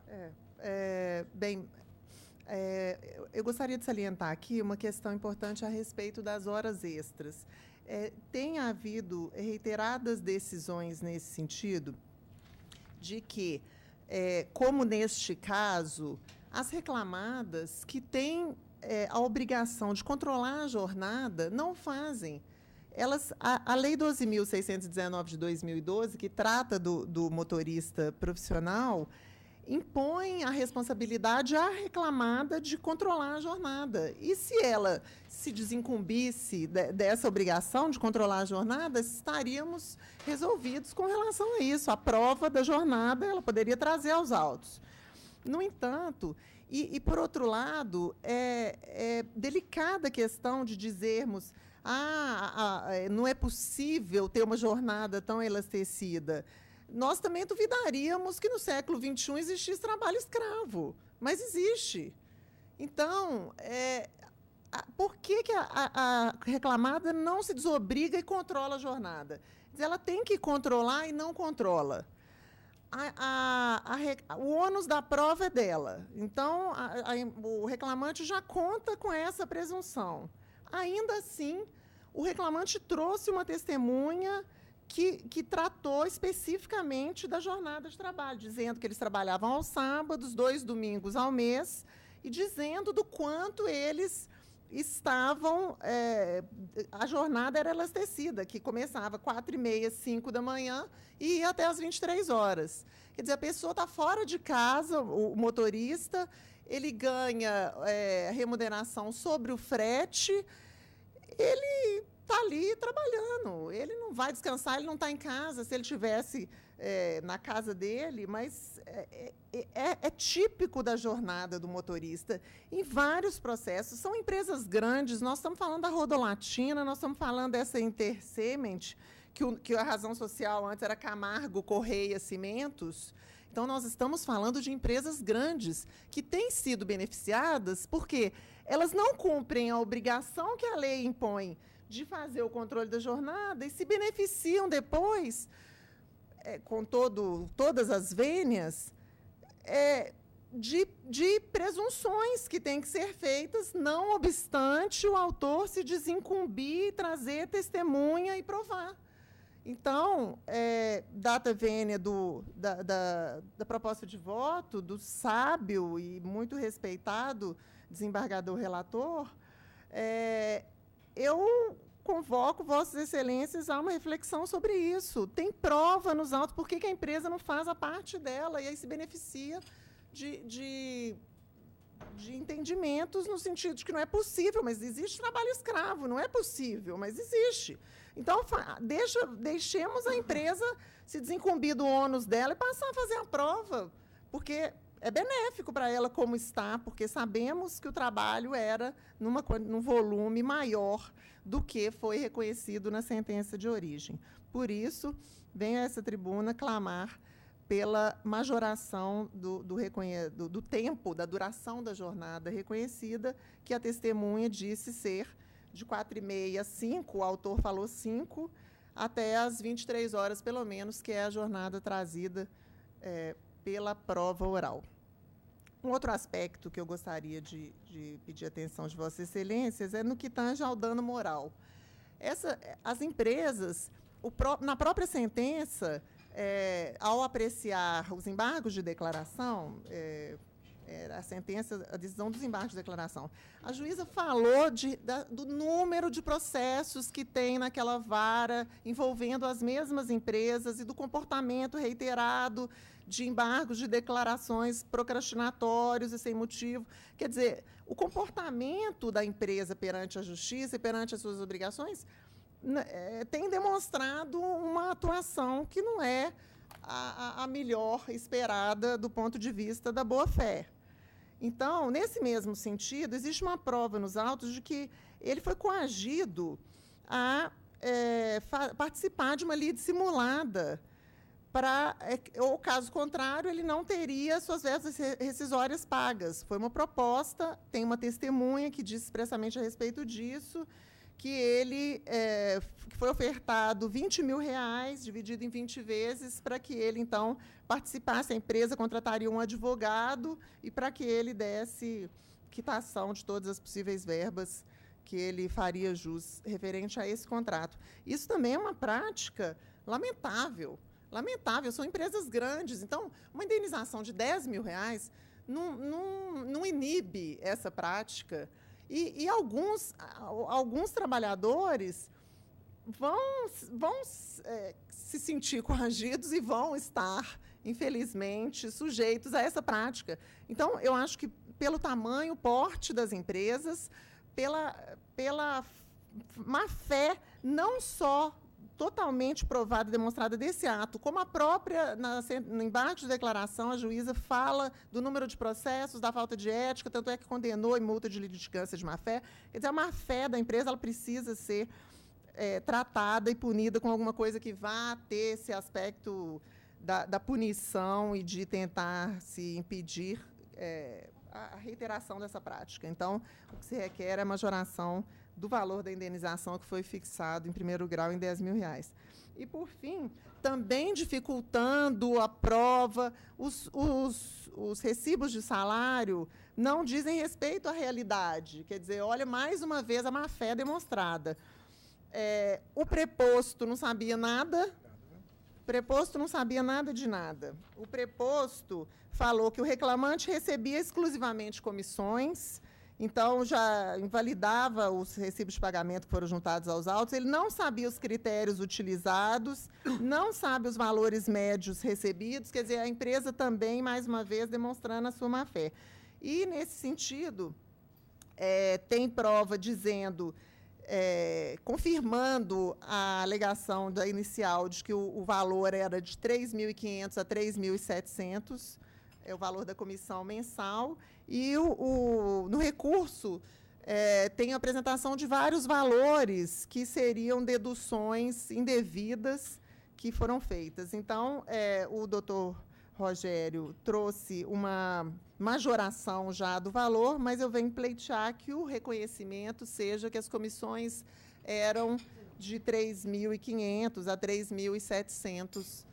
Eu gostaria de salientar aqui uma questão importante a respeito das horas extras. Tem havido reiteradas decisões nesse sentido, de que, como neste caso, as reclamadas que têm a obrigação de controlar a jornada não fazem. A Lei 12.619 de 2012, que trata do motorista profissional, impõe a responsabilidade à reclamada de controlar a jornada. E se ela se desincumbisse dessa obrigação de controlar a jornada, estaríamos resolvidos com relação a isso. A prova da jornada ela poderia trazer aos autos. No entanto, e por outro lado, é delicada a questão de dizermos não é possível ter uma jornada tão elastecida. Nós também duvidaríamos que no século XXI existisse trabalho escravo, mas existe. Então, por que a reclamada não se desobriga e controla a jornada? Ela tem que controlar e não controla. O ônus da prova é dela. Então, o reclamante já conta com essa presunção. Ainda assim, o reclamante trouxe uma testemunha que tratou especificamente da jornada de trabalho, dizendo que eles trabalhavam aos sábados, 2 domingos ao mês, e dizendo do quanto eles estavam... a jornada era elastecida, que começava 4h30, 5 da manhã, e ia até as 23 horas. Quer dizer, a pessoa está fora de casa, o motorista, ele ganha remuneração sobre o frete, ele está ali trabalhando, ele não vai descansar, ele não está em casa, se ele estivesse na casa dele, mas é típico da jornada do motorista em vários processos. São empresas grandes, nós estamos falando da Rodolatina, nós estamos falando dessa Intercement, que a razão social antes era Camargo, Correia, Cimentos. Então, nós estamos falando de empresas grandes que têm sido beneficiadas porque elas não cumprem a obrigação que a lei impõe de fazer o controle da jornada e se beneficiam depois, com todas as vênias, de presunções que têm que ser feitas, não obstante o autor se desincumbir, trazer testemunha e provar. Então, data vênia da proposta de voto, do sábio e muito respeitado desembargador relator, eu convoco Vossas Excelências a uma reflexão sobre isso. Tem prova nos autos, por que a empresa não faz a parte dela e aí se beneficia de entendimentos no sentido de que não é possível, mas existe trabalho escravo, não é possível, mas existe. Então, deixemos a empresa se desincumbir do ônus dela e passar a fazer a prova, porque é benéfico para ela como está, porque sabemos que o trabalho era num volume maior do que foi reconhecido na sentença de origem. Por isso, venho a essa tribuna clamar pela majoração do tempo, da duração da jornada reconhecida, que a testemunha disse ser de 4h30 às 5, o autor falou 5, até às 23 horas, pelo menos, que é a jornada trazida pela prova oral. Um outro aspecto que eu gostaria de pedir atenção de Vossas Excelências é no que tange ao dano moral. As empresas, na própria sentença, ao apreciar os embargos de declaração, Era a sentença, a decisão dos embargos de declaração. A juíza falou do número de processos que tem naquela vara envolvendo as mesmas empresas e do comportamento reiterado de embargos de declarações procrastinatórios e sem motivo. Quer dizer, o comportamento da empresa perante a justiça e perante as suas obrigações tem demonstrado uma atuação que não é a melhor esperada do ponto de vista da boa-fé. Então, nesse mesmo sentido, existe uma prova nos autos de que ele foi coagido a participar de uma lide simulada, ou, caso contrário, ele não teria suas verbas rescisórias pagas. Foi uma proposta, tem uma testemunha que diz expressamente a respeito disso, que ele que foi ofertado R$20 mil, dividido em 20 vezes, para que ele, então, participasse, a empresa contrataria um advogado e para que ele desse quitação de todas as possíveis verbas que ele faria jus referente a esse contrato. Isso também é uma prática lamentável. Lamentável, são empresas grandes. Então, uma indenização de R$10 mil não inibe essa prática. E alguns trabalhadores vão se sentir coagidos e vão estar, infelizmente, sujeitos a essa prática. Então, eu acho que, pelo tamanho, porte das empresas, pela má-fé, não só totalmente provada e demonstrada desse ato, como a própria, no embargo de declaração, a juíza fala do número de processos, da falta de ética, tanto é que condenou em multa de litigância de má-fé. Quer dizer, a má-fé da empresa ela precisa ser tratada e punida com alguma coisa que vá ter esse aspecto da punição e de tentar se impedir a reiteração dessa prática. Então, o que se requer é a majoração do valor da indenização que foi fixado em primeiro grau em R$10 mil. E, por fim, também dificultando a prova, os recibos de salário não dizem respeito à realidade. Quer dizer, olha, mais uma vez, a má-fé demonstrada. O preposto não sabia nada, de nada. O preposto falou que o reclamante recebia exclusivamente comissões, então já invalidava os recibos de pagamento que foram juntados aos autos, ele não sabia os critérios utilizados, não sabe os valores médios recebidos, quer dizer, a empresa também, mais uma vez, demonstrando a sua má-fé. E, nesse sentido, tem prova dizendo, confirmando a alegação da inicial de que o valor era de R$3.500 a R$3.700, é o valor da comissão mensal, e no recurso tem a apresentação de vários valores que seriam deduções indevidas que foram feitas. Então, o doutor Rogério trouxe uma majoração já do valor, mas eu venho pleitear que o reconhecimento seja que as comissões eram de R$3.500 a R$3.700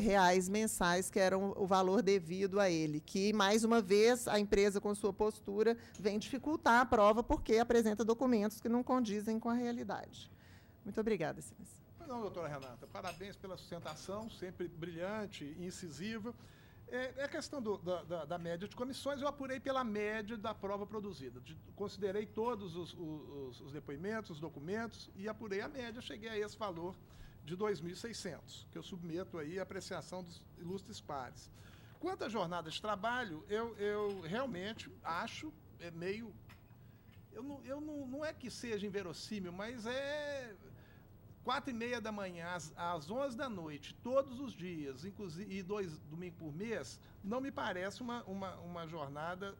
reais mensais, que eram o valor devido a ele, que, mais uma vez, a empresa, com sua postura, vem dificultar a prova porque apresenta documentos que não condizem com a realidade. Muito obrigada, excelência. Não, doutora Renata, parabéns pela sustentação, sempre brilhante e incisiva. A questão da média de comissões, eu apurei pela média da prova produzida. Considerei todos os depoimentos, os documentos, e apurei a média, cheguei a esse valor de 2.600, que eu submeto aí à apreciação dos ilustres pares. Quanto à jornada de trabalho, eu realmente acho meio... não é que seja inverossímil, mas 4h30 da manhã às 11 da noite, todos os dias, inclusive, e 2 domingos por mês, não me parece uma jornada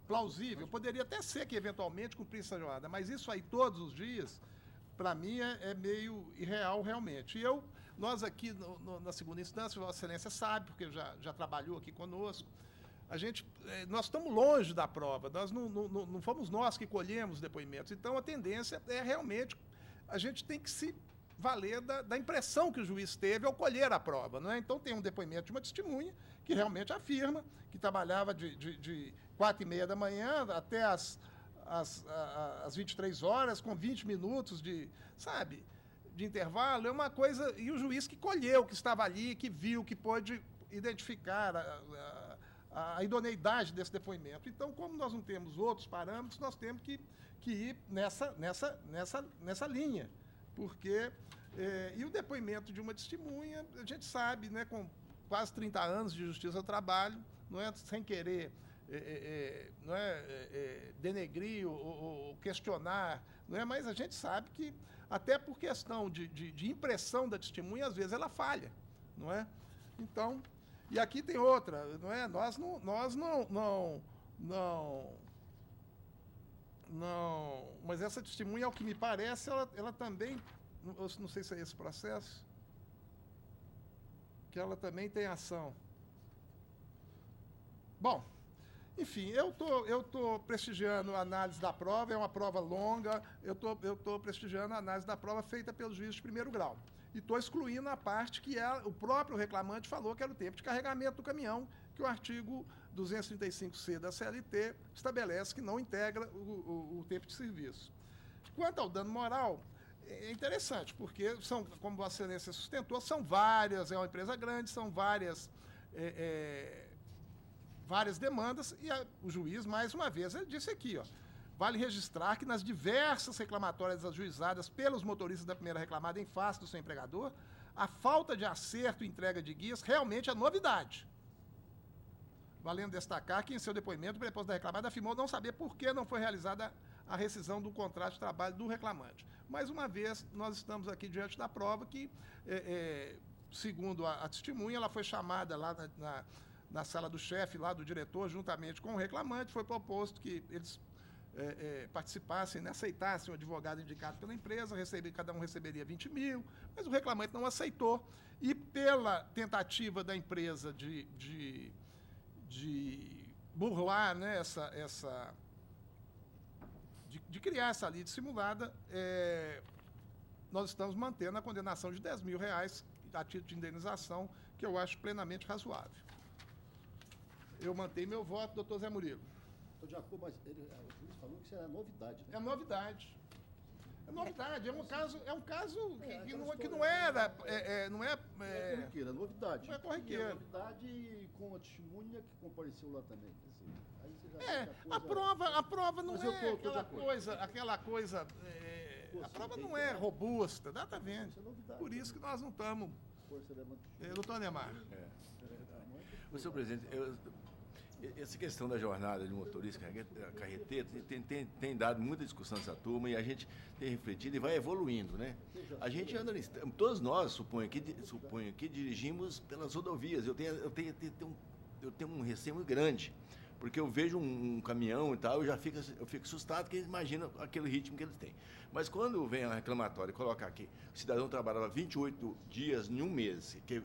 plausível. Poderia até ser que, eventualmente, cumprisse essa jornada, mas isso aí todos os dias, para mim, é meio irreal, realmente. E nós aqui, na segunda instância, Vossa Excelência sabe, porque já trabalhou aqui conosco, nós estamos longe da prova, não fomos nós que colhemos depoimentos. Então, a tendência é realmente... A gente tem que se valer da impressão que o juiz teve ao colher a prova, não é? Então, tem um depoimento de uma testemunha que realmente afirma que trabalhava de 4h30 da manhã até às 23 horas, com 20 minutos de intervalo. É uma coisa... E o juiz que colheu, que estava ali, que viu, que pôde identificar a idoneidade desse depoimento. Então, como nós não temos outros parâmetros, nós temos que ir nessa linha, porque e o depoimento de uma testemunha, a gente sabe, né, com quase 30 anos de justiça do trabalho, não é sem querer denegrir ou questionar, não é? Mas a gente sabe que, até por questão de impressão da testemunha, às vezes ela falha, não é? Então, e aqui tem outra, não é? Nós não, mas essa testemunha, ao que me parece, ela também, não sei se é esse processo, que ela também tem ação. Bom, enfim, eu tô prestigiando a análise da prova, é uma prova longa, eu tô prestigiando a análise da prova feita pelo juiz de primeiro grau. E estou excluindo a parte que o próprio reclamante falou que era o tempo de carregamento do caminhão, que o artigo 235C da CLT estabelece que não integra o tempo de serviço. Quanto ao dano moral, é interessante, porque como Vossa Excelência sustentou, são várias, é uma empresa grande, são várias demandas, e o juiz, mais uma vez, ele disse aqui, ó, vale registrar que nas diversas reclamatórias ajuizadas pelos motoristas da primeira reclamada em face do seu empregador, a falta de acerto e entrega de guias realmente é novidade. Valendo destacar que, em seu depoimento, o preposto da reclamada afirmou não saber por que não foi realizada a rescisão do contrato de trabalho do reclamante. Mais uma vez, nós estamos aqui diante da prova que, segundo a testemunha, ela foi chamada lá na sala do chefe, lá do diretor, juntamente com o reclamante, foi proposto que eles participassem, né, aceitassem o advogado indicado pela empresa, cada um receberia 20 mil, mas o reclamante não aceitou, e pela tentativa da empresa de burlar, né, de criar essa lide simulada, nós estamos mantendo a condenação de R$10 mil a título de indenização, que eu acho plenamente razoável. Eu mantenho meu voto, doutor Zé Murilo. Doutor Jacob, mas o juiz falou que isso era novidade, né? É novidade. É novidade, é um caso que não era. Não é corriqueira, é novidade. Não é corriqueira. É novidade com a testemunha que compareceu lá também. Quer dizer, aí você já a prova não é aquela coisa. A prova não é robusta, exatamente. Por isso que nós não estamos. Doutor Neymar. O senhor presidente, essa questão da jornada de motorista carreteiro tem dado muita discussão nessa turma e a gente tem refletido e vai evoluindo, né? A gente anda, todos nós, suponho que dirigimos pelas rodovias. Eu tenho um receio muito grande, porque eu vejo um caminhão e tal, eu fico assustado, porque imagina aquele ritmo que eles têm. Mas quando vem a reclamatória e coloca aqui, o cidadão trabalhava 28 dias em um mês, que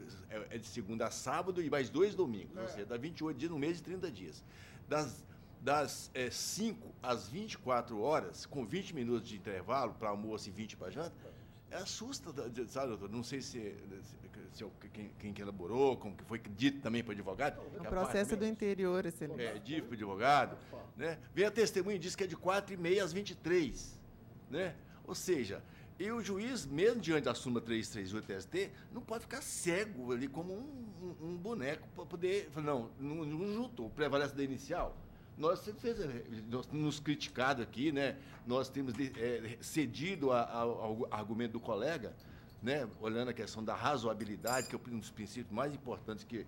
é de segunda a sábado e mais 2 domingos, ou seja, dá 28 dias no mês e 30 dias. Das 5 às 24 horas, com 20 minutos de intervalo para almoço e 20 para janta, assusta, sabe, doutor? Não sei se quem que elaborou, como que foi dito também para o advogado. O processo do interior, excelente. Dito para o advogado, né? Vem a testemunha e diz que é de 4h30 às 23, né? Ou seja, e o juiz, mesmo diante da súmula 338 ST, não pode ficar cego ali como um boneco para poder... Não juntou, prevalece da inicial. Nós nos criticado aqui, né? Nós temos cedido ao argumento do colega, né? Olhando a questão da razoabilidade, que é um dos princípios mais importantes que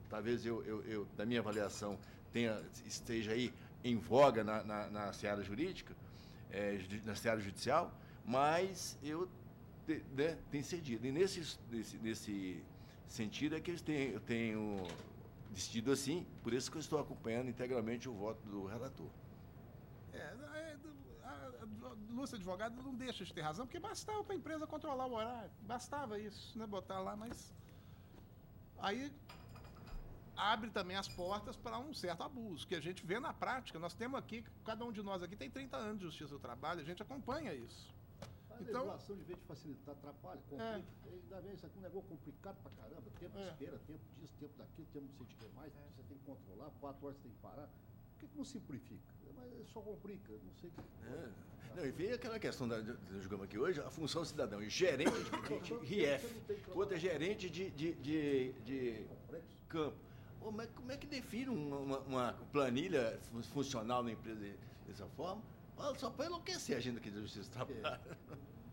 talvez eu da minha avaliação, esteja aí em voga na seara jurídica, na seara judicial, mas eu tenho cedido. E nesse sentido é que eu tenho decidido assim, por isso que eu estou acompanhando integralmente o voto do relator. A Lúcia Advogado não deixa de ter razão, porque bastava para a empresa controlar o horário, bastava isso, né, botar lá, mas aí abre também as portas para um certo abuso, que a gente vê na prática. Nós temos aqui, cada um de nós aqui tem 30 anos de justiça do trabalho, a gente acompanha isso. A legislação, de vez de facilitar, atrapalha, complica. Ainda vem isso aqui um negócio complicado pra caramba. Tempo de espera, tempo disso, tempo daquilo, tempo não sei de que mais. Você tem que controlar, 4 horas você tem que parar. Por que não simplifica? Mas só complica, não sei o que. Não, e vem aquela questão da jogamos aqui hoje, a função cidadão, e gerente de RIEF, outra é gerente de campo. Como é que define uma planilha funcional na empresa dessa forma? Só para enlouquecer a agenda aqui da Justiça do Trabalho.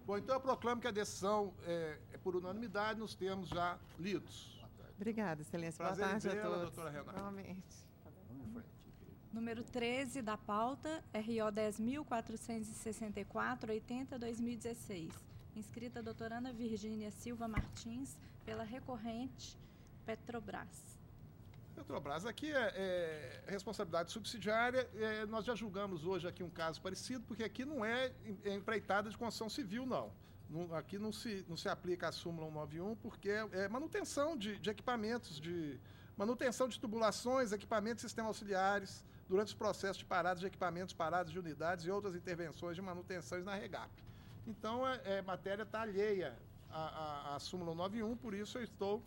Bom, então eu proclamo que a decisão é por unanimidade nos termos já lidos. Obrigada, Excelência. Boa Prazer em tarde a vê-la, todos. doutora Renata. Igualmente. Número 13 da pauta, RO 10.464, 80/2016. Inscrita a doutora Ana Virgínia Silva Martins, pela recorrente Petrobras. Petrobras, aqui é responsabilidade subsidiária. Nós já julgamos hoje aqui um caso parecido, porque aqui não é empreitada de construção civil, não. Aqui não se aplica a súmula 191, porque é manutenção de equipamentos, manutenção de tubulações, equipamentos e sistemas auxiliares, durante os processos de paradas de equipamentos, paradas de unidades e outras intervenções de manutenções na REGAP. Então, a matéria está alheia à súmula 191, por isso eu estou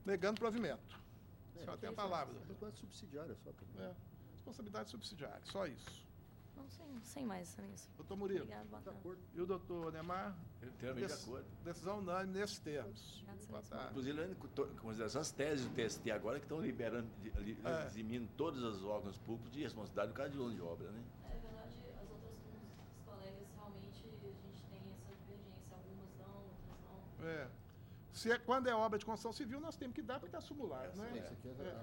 negando provimento. A senhora tem a palavra, doutor. Responsabilidade subsidiária só também. Responsabilidade subsidiária, só isso. Não, sem mais, Excelência. Doutor Murilo. Obrigado, boa tarde. E o doutor Neymar? Inteiramente de acordo. Decisão unânime nesses termos. Boa tarde. Inclusive, levando em consideração as teses do TST agora, que estão liberando, eximindo todos os órgãos públicos de responsabilidade no caso de dono de obra, né? É verdade, as outras colegas, realmente, a gente tem essa divergência. Algumas dão, outras não. Quando é obra de construção civil, nós temos que dar porque está simulado, né?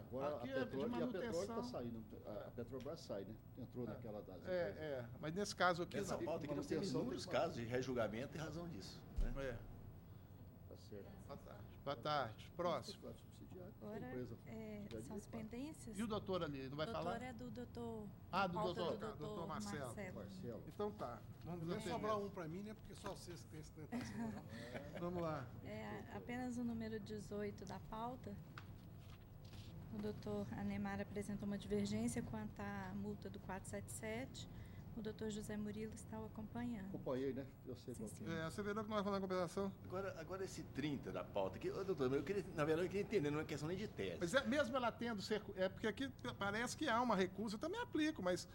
Agora aqui a Petrobras manutenção. está saindo. A Petrobras sai, né? Entrou naquela das mas nesse caso aqui... Nessa pauta aqui nós temos inúmeros casos de rejulgamento em razão disso. Né? Tá certo. Boa tarde. Boa tarde. Próximo. Agora são as pendências. E o doutor ali, não vai falar? O doutor é do doutor... do doutor Marcelo. Então tá. Vamos Vai sobrar um para mim, né? Porque só vocês que têm sustentação. Vamos lá. Apenas o número 18 da pauta. O doutor Anemar apresentou uma divergência quanto à multa do 477. O doutor José Murilo está o acompanhando. Acompanhei, né? Eu sei qual que é. Você verá que nós vamos falar em compensação? Agora esse 30 da pauta aqui, doutor, na verdade eu queria entender, não é questão nem de tese. Mas mesmo ela tendo... porque aqui parece que há uma recusa, eu também aplico, mas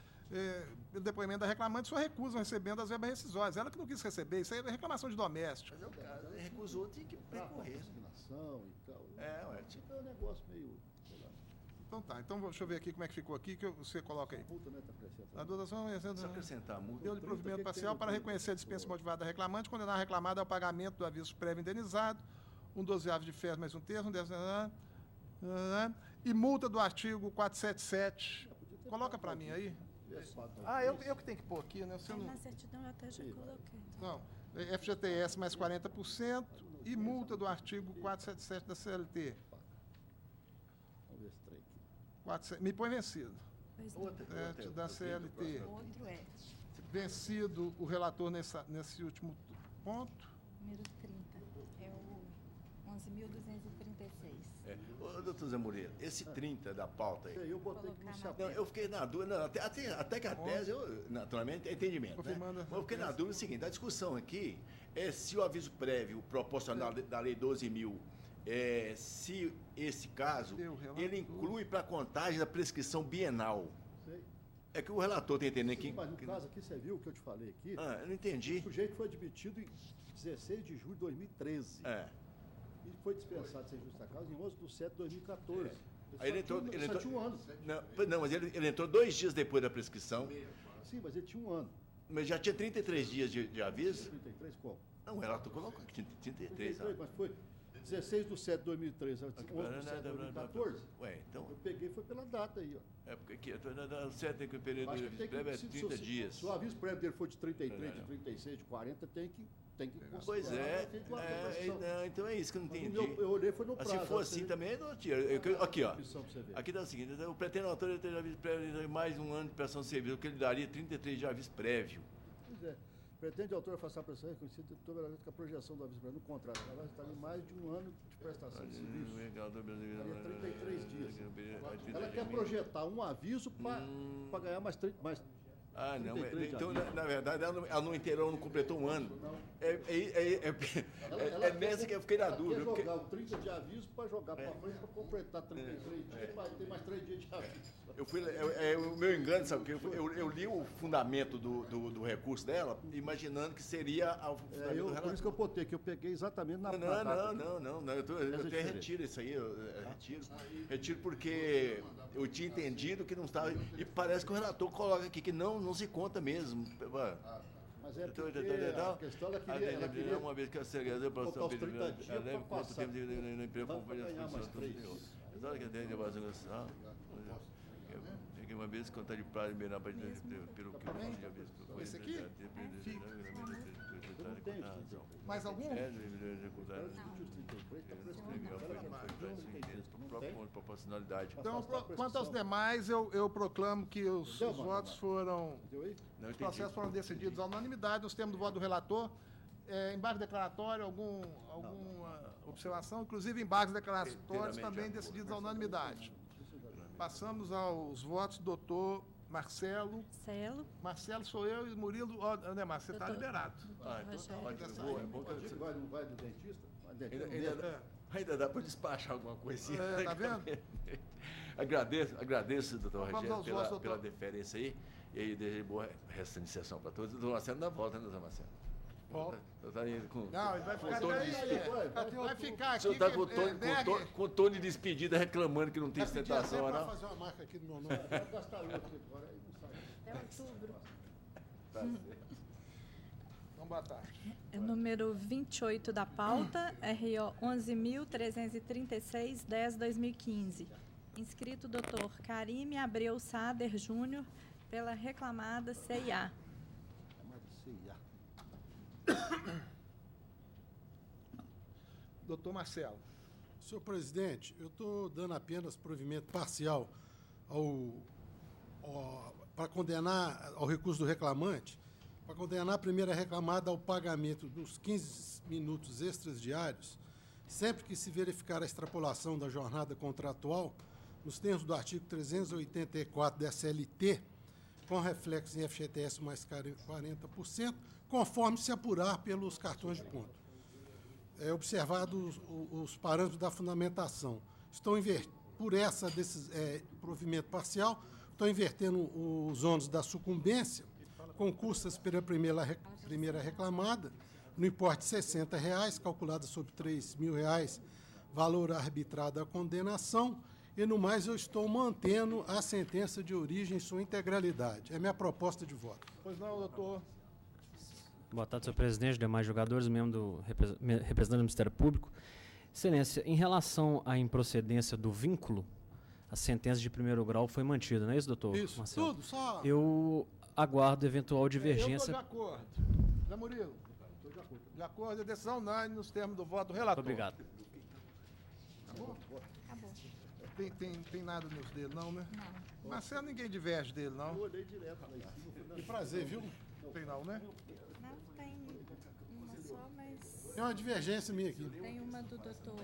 o depoimento da reclamante só recusam recebendo as verbas rescisórias. Ela que não quis receber, isso aí é reclamação de doméstico. Mas é o caso, ele recusou, tinha que recorrer. Consignação e tal. Tipo um negócio meio... Então tá, então deixa eu ver aqui como é que ficou aqui, que você coloca aí. A dotação só acrescentar a multa. Deu de provimento parcial para reconhecer a dispensa motivada da reclamante, condenar a reclamada ao pagamento do aviso prévio indenizado, 1/12 de férias mais um terço, 1/10... E multa do artigo 477. Coloca para mim aí. Eu que tenho que pôr aqui, né? Você não... Na certidão eu até já coloquei. Não, FGTS mais 40% e multa do artigo 477 da CLT. Me põe vencido. Da CLT. Outro é. Vencido o relator nesse último ponto. Número 30. É o 11.236. Doutor Zé Moreira, esse 30 da pauta aí. Eu botei que não se aplica. Eu fiquei na dúvida, até que a tese, naturalmente, é entendimento. Né? Mas eu fiquei na dúvida seguinte: a discussão aqui é se o aviso prévio proporcional da Lei 12.000. Se esse caso, ele inclui para a contagem da prescrição bienal. Sei. É que o relator está entendendo aqui. Mas no caso aqui, você viu o que eu te falei aqui? Eu não entendi. O sujeito foi admitido em 16 de julho de 2013. E foi dispensado sem justa causa em 11/7 de 2014. Aí ele entrou, tinha um ano. Não, mas ele entrou 2 dias depois da prescrição. Sim, mas ele tinha um ano. Mas já tinha 33 dias de aviso? 33 como? Não, o relator colocou que tinha 33. Mas foi 16/7 de 2013, 11/7 de 2014. Ué, então... Eu peguei, foi pela data aí, ó. Porque certo é que o período de aviso prévio é 30 dias. Se o aviso prévio dele for de 33, de 36, de 40, tem que Pois então é isso que eu não entendi. Eu olhei, foi no prazo. Se for assim também, não tira. Aqui, ó. Aqui dá o seguinte: eu pretendo ao autor ter aviso prévio de mais um ano de prestação de serviço, o que ele daria 33 de aviso prévio. Pois é. Pretende o autor afastar a prestação reconhecida totalmente com a projeção do aviso prévio no contrato. Ela vai estar em mais de um ano de prestação de serviço. Daria 33 dias. Ela quer projetar um aviso para ganhar mais 30. Ah, não. 33 Então, de aviso. na verdade, ela não inteirou, não completou um ano. É nessa que eu fiquei na dúvida. Quer jogar 30 de aviso para jogar para frente para completar 33 dias, vai ter mais 3 dias de aviso. O meu engano, sabe o que? Eu li o fundamento do recurso dela, imaginando que seria o fundamento do Por relator. isso que eu botei, que eu peguei exatamente na Não, eu até retiro isso aí, retiro porque eu tinha entendido que não estava, e parece que o relator coloca aqui que não se conta mesmo. Mas é porque a questão ela queria uma vez que a secretaria para botar os 30 dias ela deve para quanto passar. tempo de emprego Vai ganhar mais 3. Tem que uma vez contar de prazo liberar pelo que eu tinha visto. Esse aqui? Mais algum? Proporcionalidade. Então, quanto aos demais, eu proclamo que os votos foram... Os processos foram decididos à unanimidade. Nos termos do voto do relator, embargo declaratório, alguma observação, inclusive embargos declaratórios também decididos à unanimidade. Passamos aos votos do doutor Marcelo. Marcelo sou eu e Murilo. Neymar, você está liberado. Vai no dentista? Ainda dá para despachar alguma coisinha. Tá vendo? Agradeço, doutor Rogério, pela deferência aí. E aí, desejo boa resta de sessão para todos. O doutor Marcelo dá volta, né, doutor Marcelo? Volta. Não, ele vai ficar vai ficar aqui. O senhor está com o tom de despedida reclamando que não tem sustentação, não? Vai fazer uma marca aqui no meu nome. Vai gastar outro agora, aí não sai. Até outubro. Tá certo. Então, boa tarde. Número 28 da pauta, RO 11.336, 10/2015. Inscrito Dr. Carime Abreu Sader Júnior, pela reclamada CIA. Doutor Marcelo. Senhor presidente, eu estou dando apenas provimento parcial para condenar ao recurso do reclamante, para condenar a primeira reclamada ao pagamento dos 15 minutos extras diários, sempre que se verificar a extrapolação da jornada contratual, nos termos do artigo 384 da SLT, com reflexo em FGTS mais 40%, conforme se apurar pelos cartões de ponto. Observados os parâmetros da fundamentação. Por desses provimento parcial, estão invertendo os ônus da sucumbência, com custas pela primeira reclamada, no importe de R$ 60,00, calculada sobre R$ 3.000, valor arbitrado à condenação, e no mais eu estou mantendo a sentença de origem em sua integralidade. É minha proposta de voto. Pois não, doutor. Boa tarde, senhor presidente, demais jogadores, membro representante do Ministério Público. Excelência, em relação à improcedência do vínculo, a sentença de primeiro grau foi mantida, não é isso, doutor? Isso, Marcelo? tudo, só... Eu aguardo eventual divergência. Eu estou de acordo. Zé Murilo? De acordo, a decisão unânime nos termos do voto do relator. Muito obrigado. Acabou? Acabou. Tem nada nos dele, não, né? Não. Marcelo, ninguém diverge dele, não. Eu olhei direto lá em cima. Que prazer, viu? Tem não, né? Não, tem uma só, mas... Tem uma divergência minha aqui. Tem uma do doutor